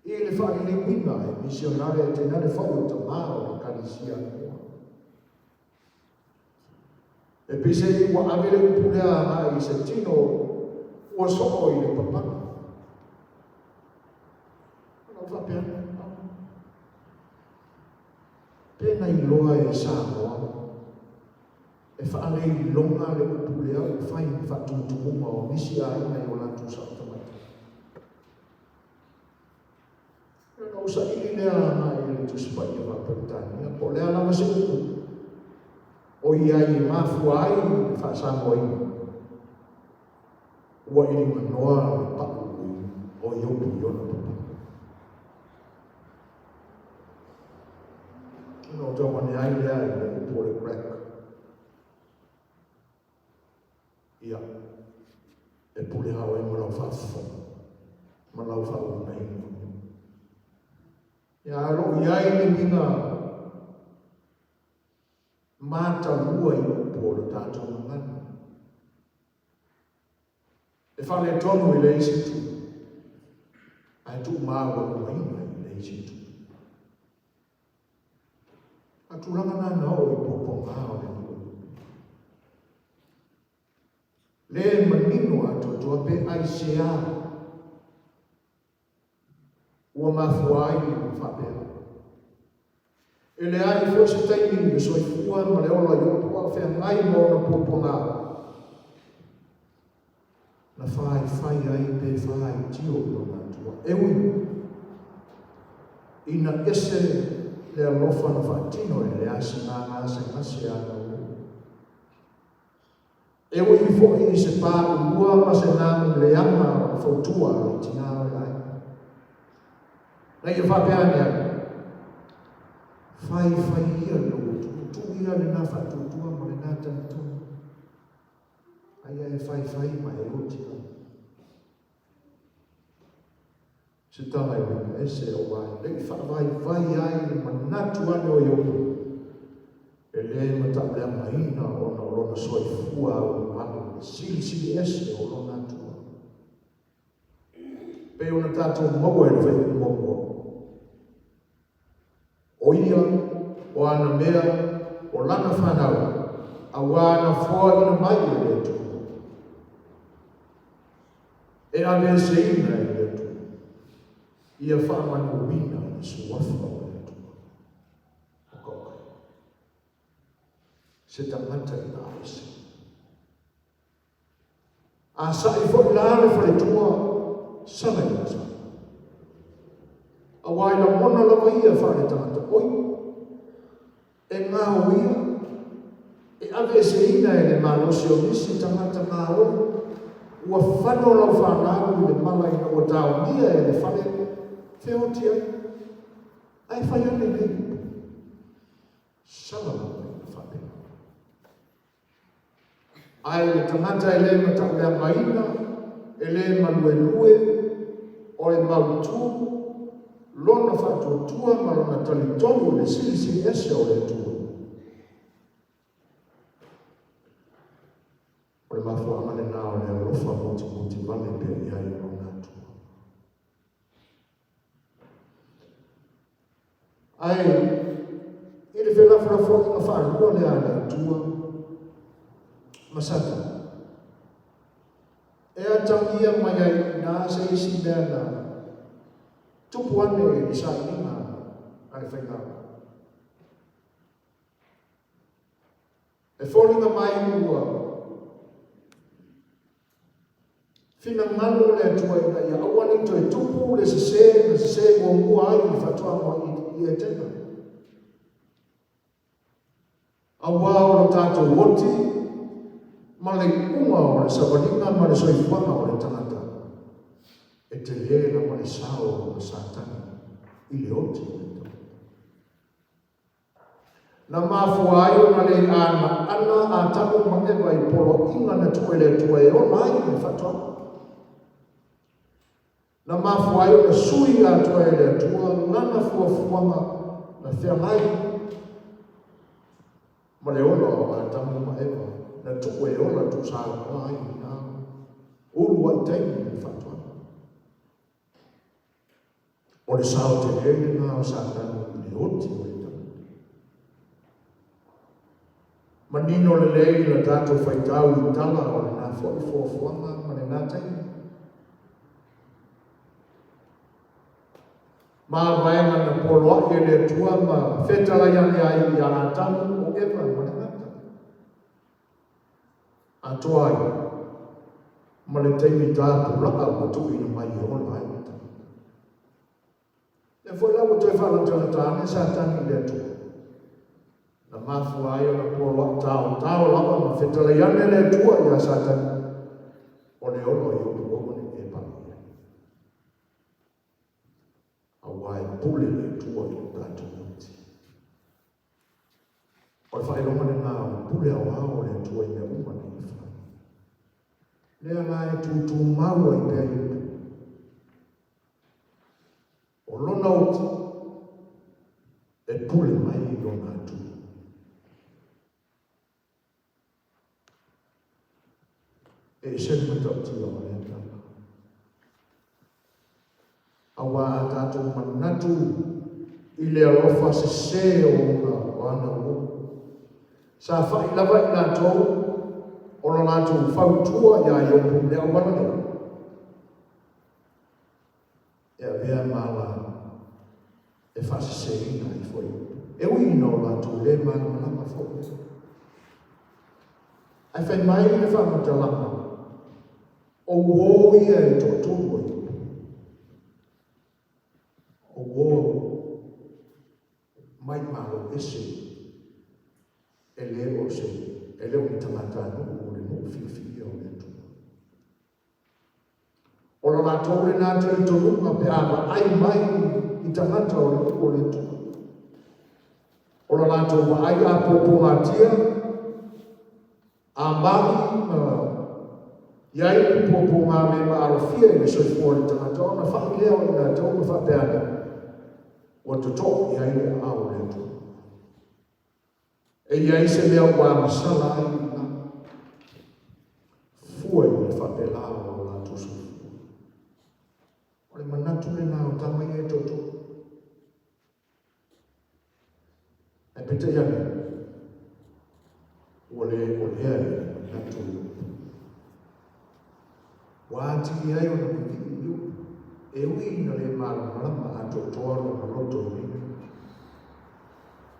I le whaki le winga e misionare te nare whai o tamao le karisia mua. E pise i wa avele upulea mai i se tino ua soko i le papana. Ana whapena. Pena i loa e Samoa, e whaare i longa le upu lea o whai whatuntumunga o nisi a ina i o lantu sa o tamata. Nau sa ili lea mai le tuspai e Whapentania, po lea nama se upu. O ia i mafua ai i whaasango ina. Ua ili manoa le paku o i opu i ona papa. No te wane ai lea i le upo le crack. Ia, e pule hao e malau whaafo, malau whao nei. Ia alo i ai le minga mata lua i upo le tātou mangana. E whale tonu i le isi tu, ai tu māua kumaina i le isi tu. Atulanga na nao i poponga o le nua. Le manino atoa pe ai sea. Ua mafua ai i whapea. E le ai fo se taimi i soi fua ma le ola i opua whea ngai mo na poponga. Na whai ai pe whai tio no na tua. Ewi. Ina ese le alofa na whaatino e le asina ngā se ngase ana u. E ui fo i se pā ua ma se nāmu le anga fautua le tina o lai. Nei e whapeani ai. Whai ia lo tu ia le nā whaatutua ma le nā tanatona. Ai e whai ma e o tina. Se tala i wina, ese o wai. Lei vai ai le manatu ane o ioku. E le matamlea maina o na olona soi fua o manu. Sili ese o lona atua. Pe ona tātou maua e le whai maua. O ia, o ana mea, o lana whanau. A wana fua ina mai e le tu. E ane se ina e le tu. Ia whaamanu wina i suafa o le tua. Hokokai. Se tangata i nā ese. A sa i fo ilāle whare tua, sana i nasa. A wai la mona lava ia whare tangata. Oi, e ngā o ia, e ave se ina e le malosi o nisi tangata ngā o, ua whano lau whanau i le mala ina o tau nia e le whare Feotia, ai whai ane nei. Salama mai whapena. Ai le tangata e le matamlea maina, e le malue o e mautu, lona whatuatua ma lona talitonu le sili ese o le tua. O le mafua amane nā o le alofa moti vale pe iai o lona tua. Ai, i le whela wharafoki na whaarua le ana tua, masata. E a tangia mai ai nā se isi mea nā tupu ane e ni sa inga ai whaingawa. E wholinga mai ua, whina ngano le atua ina ia awane to e tupu le se mua mua ai i whatua mo i e tena. Awa o lo tātou woti, ma le unga o le sawadinga ma le soifuanga o le tangata. E te lea ma le sao o le satani i le oti. Na mafuayo na le ana ataku makeva I polo inga na tuele tuwe ona I me fatwa. Na mafuayo na sui a tuele tuwa ngana fuafuanga na fea mai. Ma le ona o ataku makeva na tuwe ona tu saa ai na ulu wa taimi me fatwa. O le sao te lele na o satanu le oti o le tamu. Manino le lei la tato whaitau I tala o le nā fuafuanga ma le nā taimi. Ma vaenga na poloa e le tua ma whetala iane ai I a tamu o ewa ma le nā tamu. Atoa ai, ma le taimi tātu raka o tu ina mai o la ai. E foi lá o teu fala teu tane sa tani le tu. Na mafu ai na polo tau lava na fetala yane le tu ya sa tani. O le ono yo o ni e pa. Awai pule le tu o ta tu ti. O fa ilo mane na pule o le tu o me uma ni fa. Le ana e tu mau I pe o lona oti e pule mai I lona atu. E se matauti o le ataka. Awa atatu manatu I le alofa se o na wana o. Sa whai lava I nga tau o lona atu whautua ia I o pune a wana leo. E a vea mala e fase se ina I foi. E ui no la tu le mana mana foi. Ai fai mai le fa matalama. O wo ia e totu oi. O wo mai malo ese. E le o se. E le o tamata no o le no fifi o le tu. O la tau le nā te itonunga pe awa ai mai I tangata o le tu. O la tau wa ai a popo ngatia, a mahi iai I popo ngā me ma arofia I le soifua le tangata o na whakilea o nā tau na whapeane. O te tō iai le ao le tu. E iai se lea wā masala ai na fua I le whapela o la tu soifua. O le manatu le nā o tamai e toto. E pete iane. O le hea manatu. Wāti ai o na kuki iu. E ui na le marama a totoro na roto I.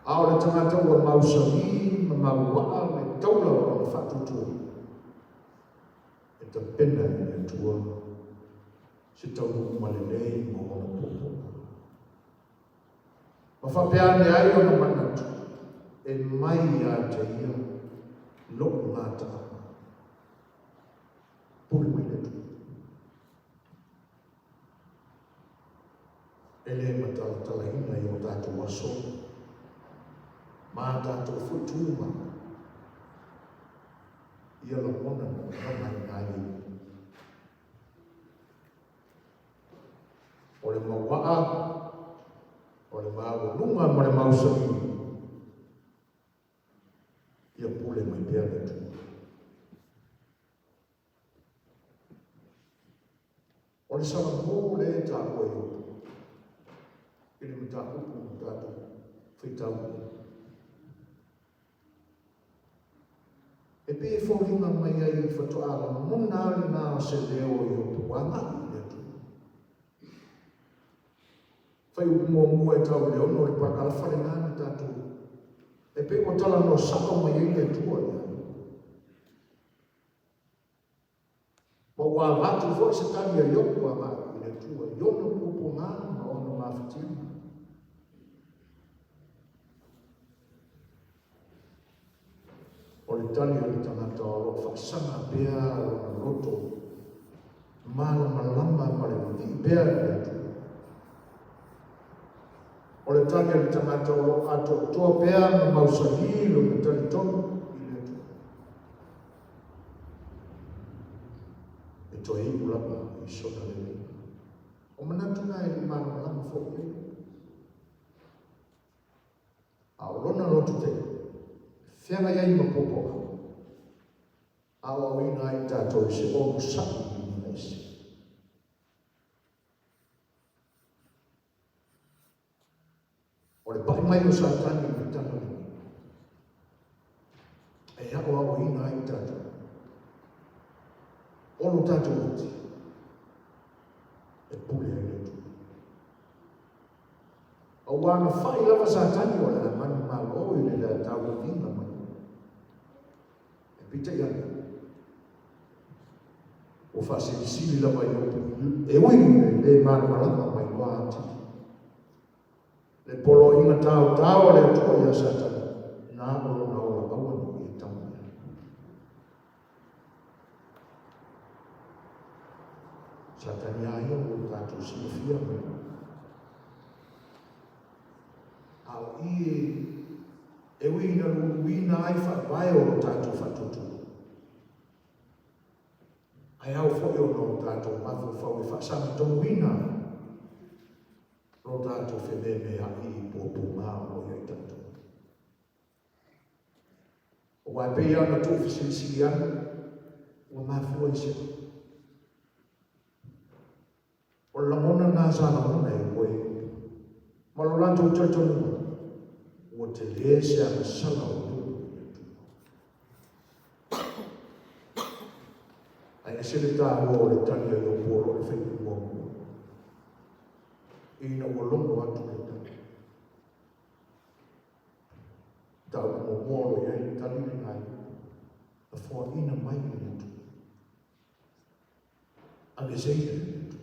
A o le tangata ua mausami, ma mauaa, me taula o na whatutua. E ta pena I le tua. Se tau malelei mo o na popo. Ma whapeane ai o na manatu. E mai a te ia. Loko ngāta. Puri mai le tu. E le matala ina I o tātou aso. Ma tātou futuma. Ia la mona na mai nai. O le mawaa, o le maulunga, mo le mausami. Ia pule mai pia le tu. O le sama mō le tā koe upu. Ili mta upu tātou whitau. E pe whauringa mai ai whatuara, mona ali nā se leo I upu wanga le tu. Whai upu mō mua e tau leo no le pakala whare ngāni tātou. E pe o tala no saka mai ai le tua ia. Ma wā watu fo se tani a yoku a mai le tua. Yono upu ngāni ma ono mawhitima. O le tali o le tangata o lo whaksanga pēa o na roto. Mana malama ma le vi pēa le tua. O le tanga le tangata o ato toa pea na mausali lo na tali tonu i le tu. E toa i ulapa i sona le le. O manatuna e mana lama fōke. A o lona lotu te. Whianga iai ma popoka. A o ina i tātou se o musaki i naisi. O le pai mai o Satani i tana ni. E hako a ina i tātou. Olo tātou uti. E pule ai le tu. A wana whai lava Satani o le mani malo i le tātou vinga mai. E pita iana. O whasiri lava i opu. E ui le mani malama mai loa ati. Le polo inga tau le atua ia Satani. Nā olo na ola awana i tamu. Satani aia o tātou sinofia mai. Au e wina luina ai whapae o tātou whatutu. Ai au whoi o no tātou mathu whau e whasami tonu wina. No tātou wheme me haki i pōpū ngā o iai tātou. O wai pei ana tō whisiri ana, o mafua i se. O lamona nā sāna mona e koe. Malorātou tautonu. O te lese ana sala o lupu. Ai e sele tā o le tani e lo pōro e whengu mōku. Ina o longo atu le tani. Tau mo mōro e ai tani le ngai. A fua ina mai i le tu. A le zeire le tu.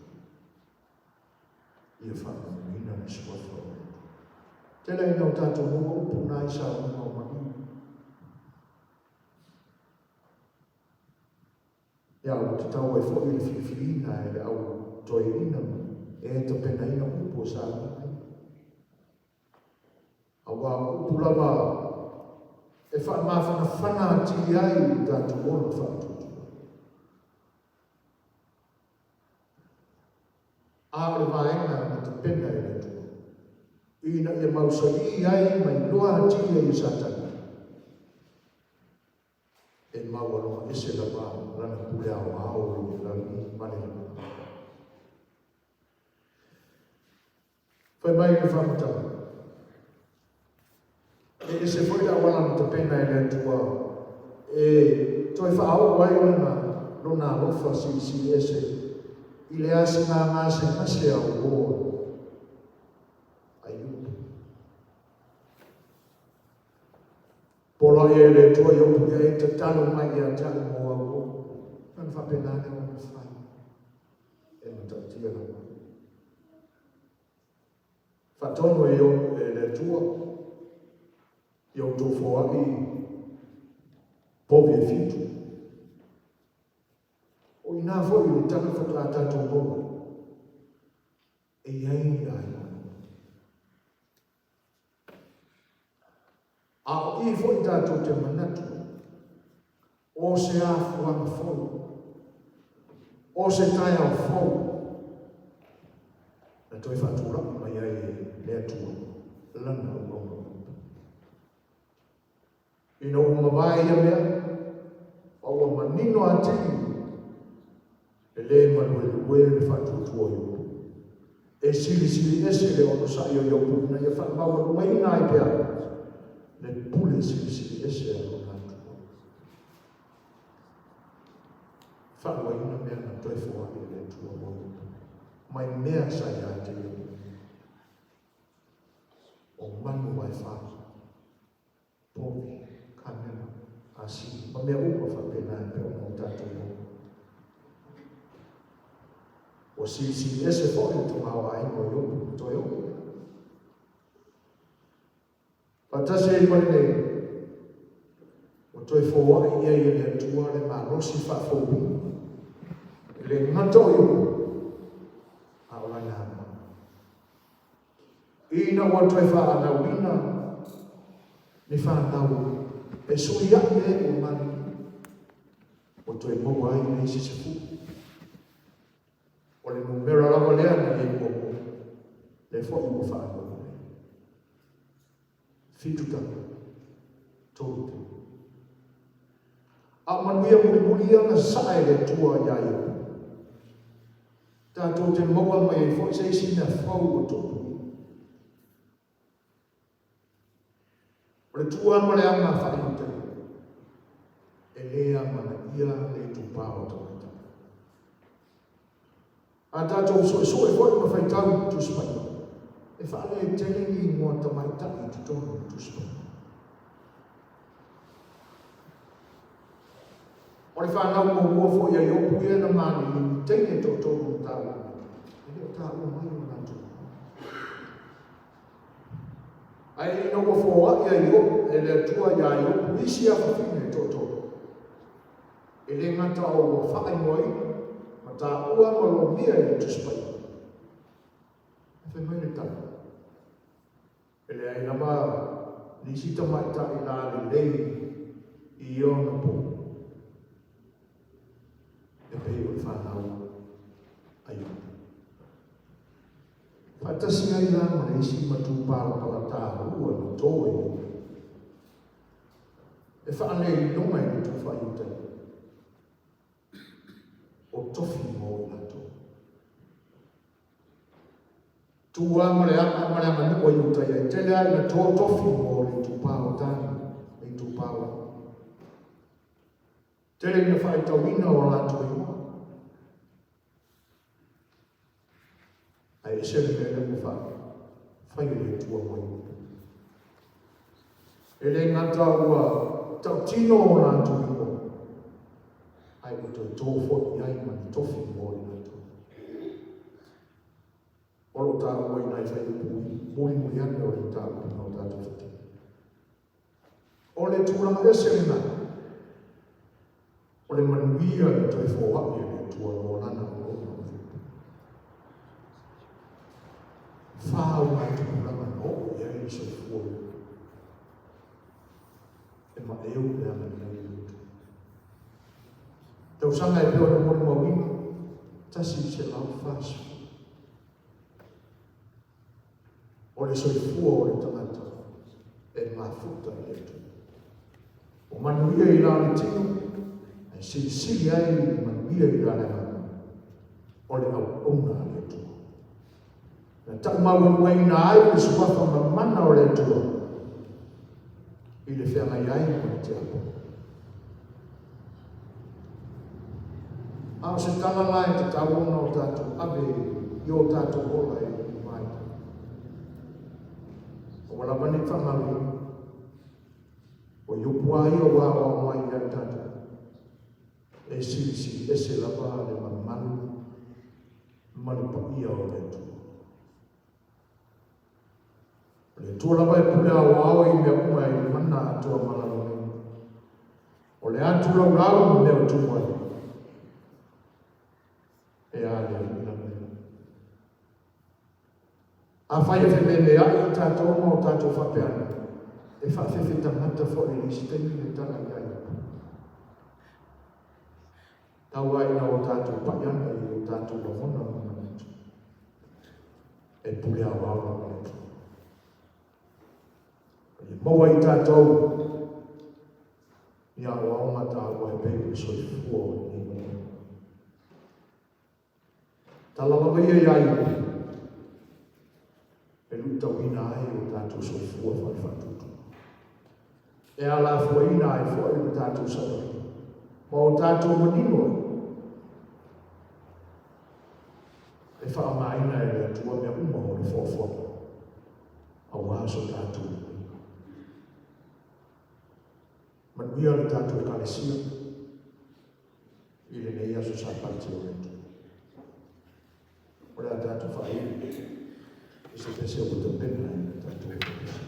Ia whaka ina le suafa o. Tēnā ina o tātou mua upu nā i sā unga o mani. Ia o te tau e whoi le whiwhiina e le au toi ina e te pena ina upu o sā unga. A wā upu lava e wha mawhana whana ati ai i tātou ona whatutu. A le vaenga na te pena e le tu. Ina e mausali ai mai loa atia i Satani. E mawaloa ese la pā, lana pule au au i lani mani. Whai mai le whamatama. E ese whai awana na te pena e le tua. E toi whaau wai lona lofa si ese. I le asi ngā ngāse ngase au oa. Polo e le tua i opu e te talo mai i a talo mo au o. Nan whapenane o na whai. E matatia na mai. Whatono e o le tua. I o tō whoaki. Povi e fitu. O i nā fo i le tana whakata tō moa. E iai ai. A i fwoi tātou te manatu, o se āwhuanga whou, o se tai au whou, na toi whaturaki mai ai le atua, lana o rongo. Ina o mawai a mea, o a manino a tini, e le manue le whatutua i. E sili ese le ono sa i o iopu, na ia whakamaua runga ina ai pea. Le pule sili ese a lo nātua. Whanua ina mea na toi whoaki le tua moru. Mai mea sai a te iu. O manu mai whaki. Povi, kamena, asi. Ma mea upa whapena e peo mo tātou moru. O sili ese whoi tu hawa ingo iopu toi oku. Patase i mani nei, o toi whawai ia i le atua le marosi whawhobi, le ngata o iu, a ola ngā ma. ina wa toi whaanau ina, ni whanau, e sui ake e o mani, o toi mo ai nei si se fu. O le numera lava lea na e mo, le fo i mo whaanau. Fitutaka, tolu. A manuia mulia na sae le tua iai. Tātou te moa mai e fo se sina fau o topu. O le tua ma le anga whainta. E lea mana ia le tupa o tamata. A tātou so e fo ma whaitau tu spai. E whaale e telengi mua tamaita i tutonu tu spai. O le whanau mo mua fo ia i opu ia na mani ni teine to tonu tāu. E leo tāu mai o nātu. Ai ino ko fo ia i opu e le tua ia i opu isi a whawhine to tonu. E le ngata o whakai moi ma tā ua ma lo mia i tu spai. E whai mai le tāu. E le ai nama ni sita mai ta i nā le lei i ona po. E pei o whanau ai. Whatasi ai lama le isi matu pala pala tā ua no tōe. E whaane i nonga i tu whaiutai. O tofi mō lato. Tua ma le ama nua i utai e tele ai na tō tofi mō le tu pāo tāni. E tu pāo. Tele na whaitawina o lato i mua. Ai se le mele mo whai le tua moi. E le ngata ua tau tino o lato i mua. Ai o te tōwho i ai mani tofi mo i lato. Olo tā ua i nai whai pui, mori mori ane o le tā ua no tātou whati. O le tūranga e se le nai. O le manuia ni toi fōhaki e le tua o lana o lona o thupu. Whāu mai tūranga no o ia i se fua. E ma eo le ana ni ai lutu. Tau sanga e peo na mori mawina, tasi se lau whāsu. O le soifua o le tangata, e ngā futa i etu. O manuia i lana tino, e sili ai manuia i lana ngā. O le au ona le tua. Na tau maua i na ai le suwafa mamana o le tua. I le whianga i ai o te apo. Ao se tala lai te tau ona o tātou abe i o tātou ola e mai. O wala wani whangawi. O iupua i o wā o mai i ai tātou. E sili e se lava le mamanu mani pa ia o le tua. Le tua lava e pule au au i mea uma i mana atua malalo nei. O le atu lau lau mo mea utu mai. E a le ina mea. A whai e whemene ai i tātou ma o tātou whapeana. E whawhewhi tangata fo e nisi teimi le tanga i ai. Tau ai na o tātou paiana i o tātou wahona o manatu. E pule au au na manatu. E maua i tātou. Ni a waonga tāua e pei soi fua o ni mua. Talawa ia i ai. E luta wina ai o tātou soi fua whai whatutu. E ala fua ina ai fua i o tātou sawa. Ma o tātou manino. E wha maina e le tua mea uma o le fōfua. A wāso tātou. Manuia le tātou e kalesia. I le nei aso sapati o retu. O le a tātou whai. I se pese o te pena i le tātou e kalesia.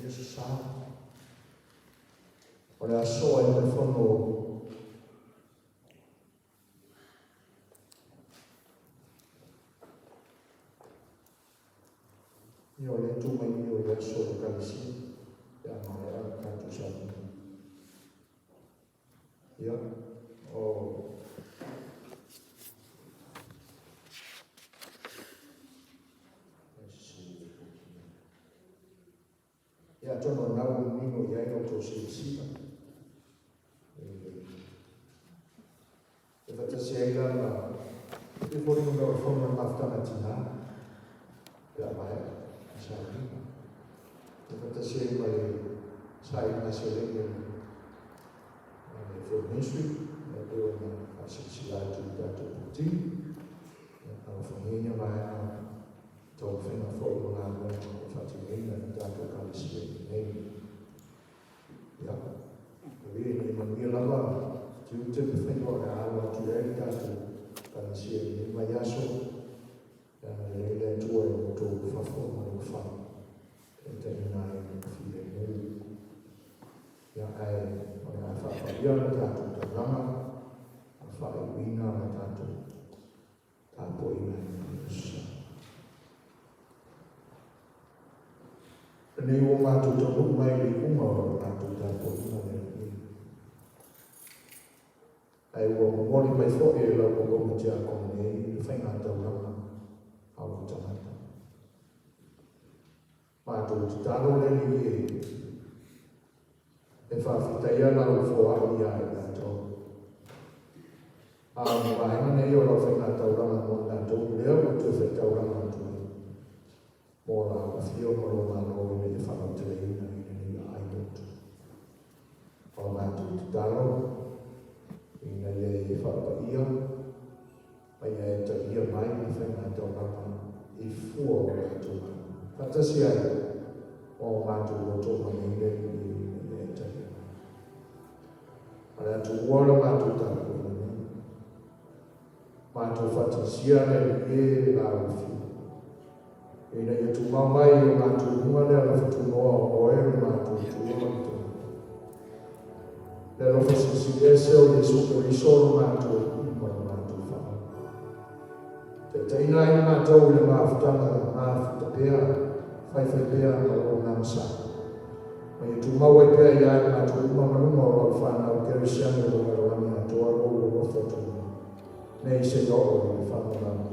Yesu sa. O le aso e me fono io le tu mai io le aso le kalisi ya ma ya ka tu sa. Ya o ya tono na un nino ya no to si e fata siega la e fuori non lo forma mafta mattina ya mai sa e fata siega sai na siega e for ministry e poi una silsilata di dato tutti alla famiglia mai to fino a fuori una fatica dato calisi ya quindi non mi lava tutte le fino a diretta calisi ma ya so le tue to fa forma lo fa e terminare fine ya ona fa ya dato rama fa wina dato ta poi nei o mātou tonu mai le kuma o mātou tāpō ina le ai o mori mai fo e la o komo tia komo nei le whainga tauranga au tamata mātou titano le ni e whawhitai ana o fo ai ia e tātou a mwaenga nei o la whainga tauranga mo tātou lea o tu whai tauranga tu Mola fio molo mano ne fa treina in aiut. O matu talo in le fa ia ai e te ia mai ni fa na to rapa I fuo tu. Fantasia o matu to mani le te. Ala tu wala matu talo. Matu fantasia le la fio ina ia tu mamai o mātou humane ala whatu noa o e mātou tu mātou. Le rofa sisi ese o Jesu Keriso o mātou ima o mātou whaka. Te teina i mātou le māwhutanga māwhutapea, whaiwhai pea o ngāmsa. Ma i tu maua i pea i ai mātou uma manuma o whana o Kerisiano o Marawani a toa o o whatu. Nei se no o i whana.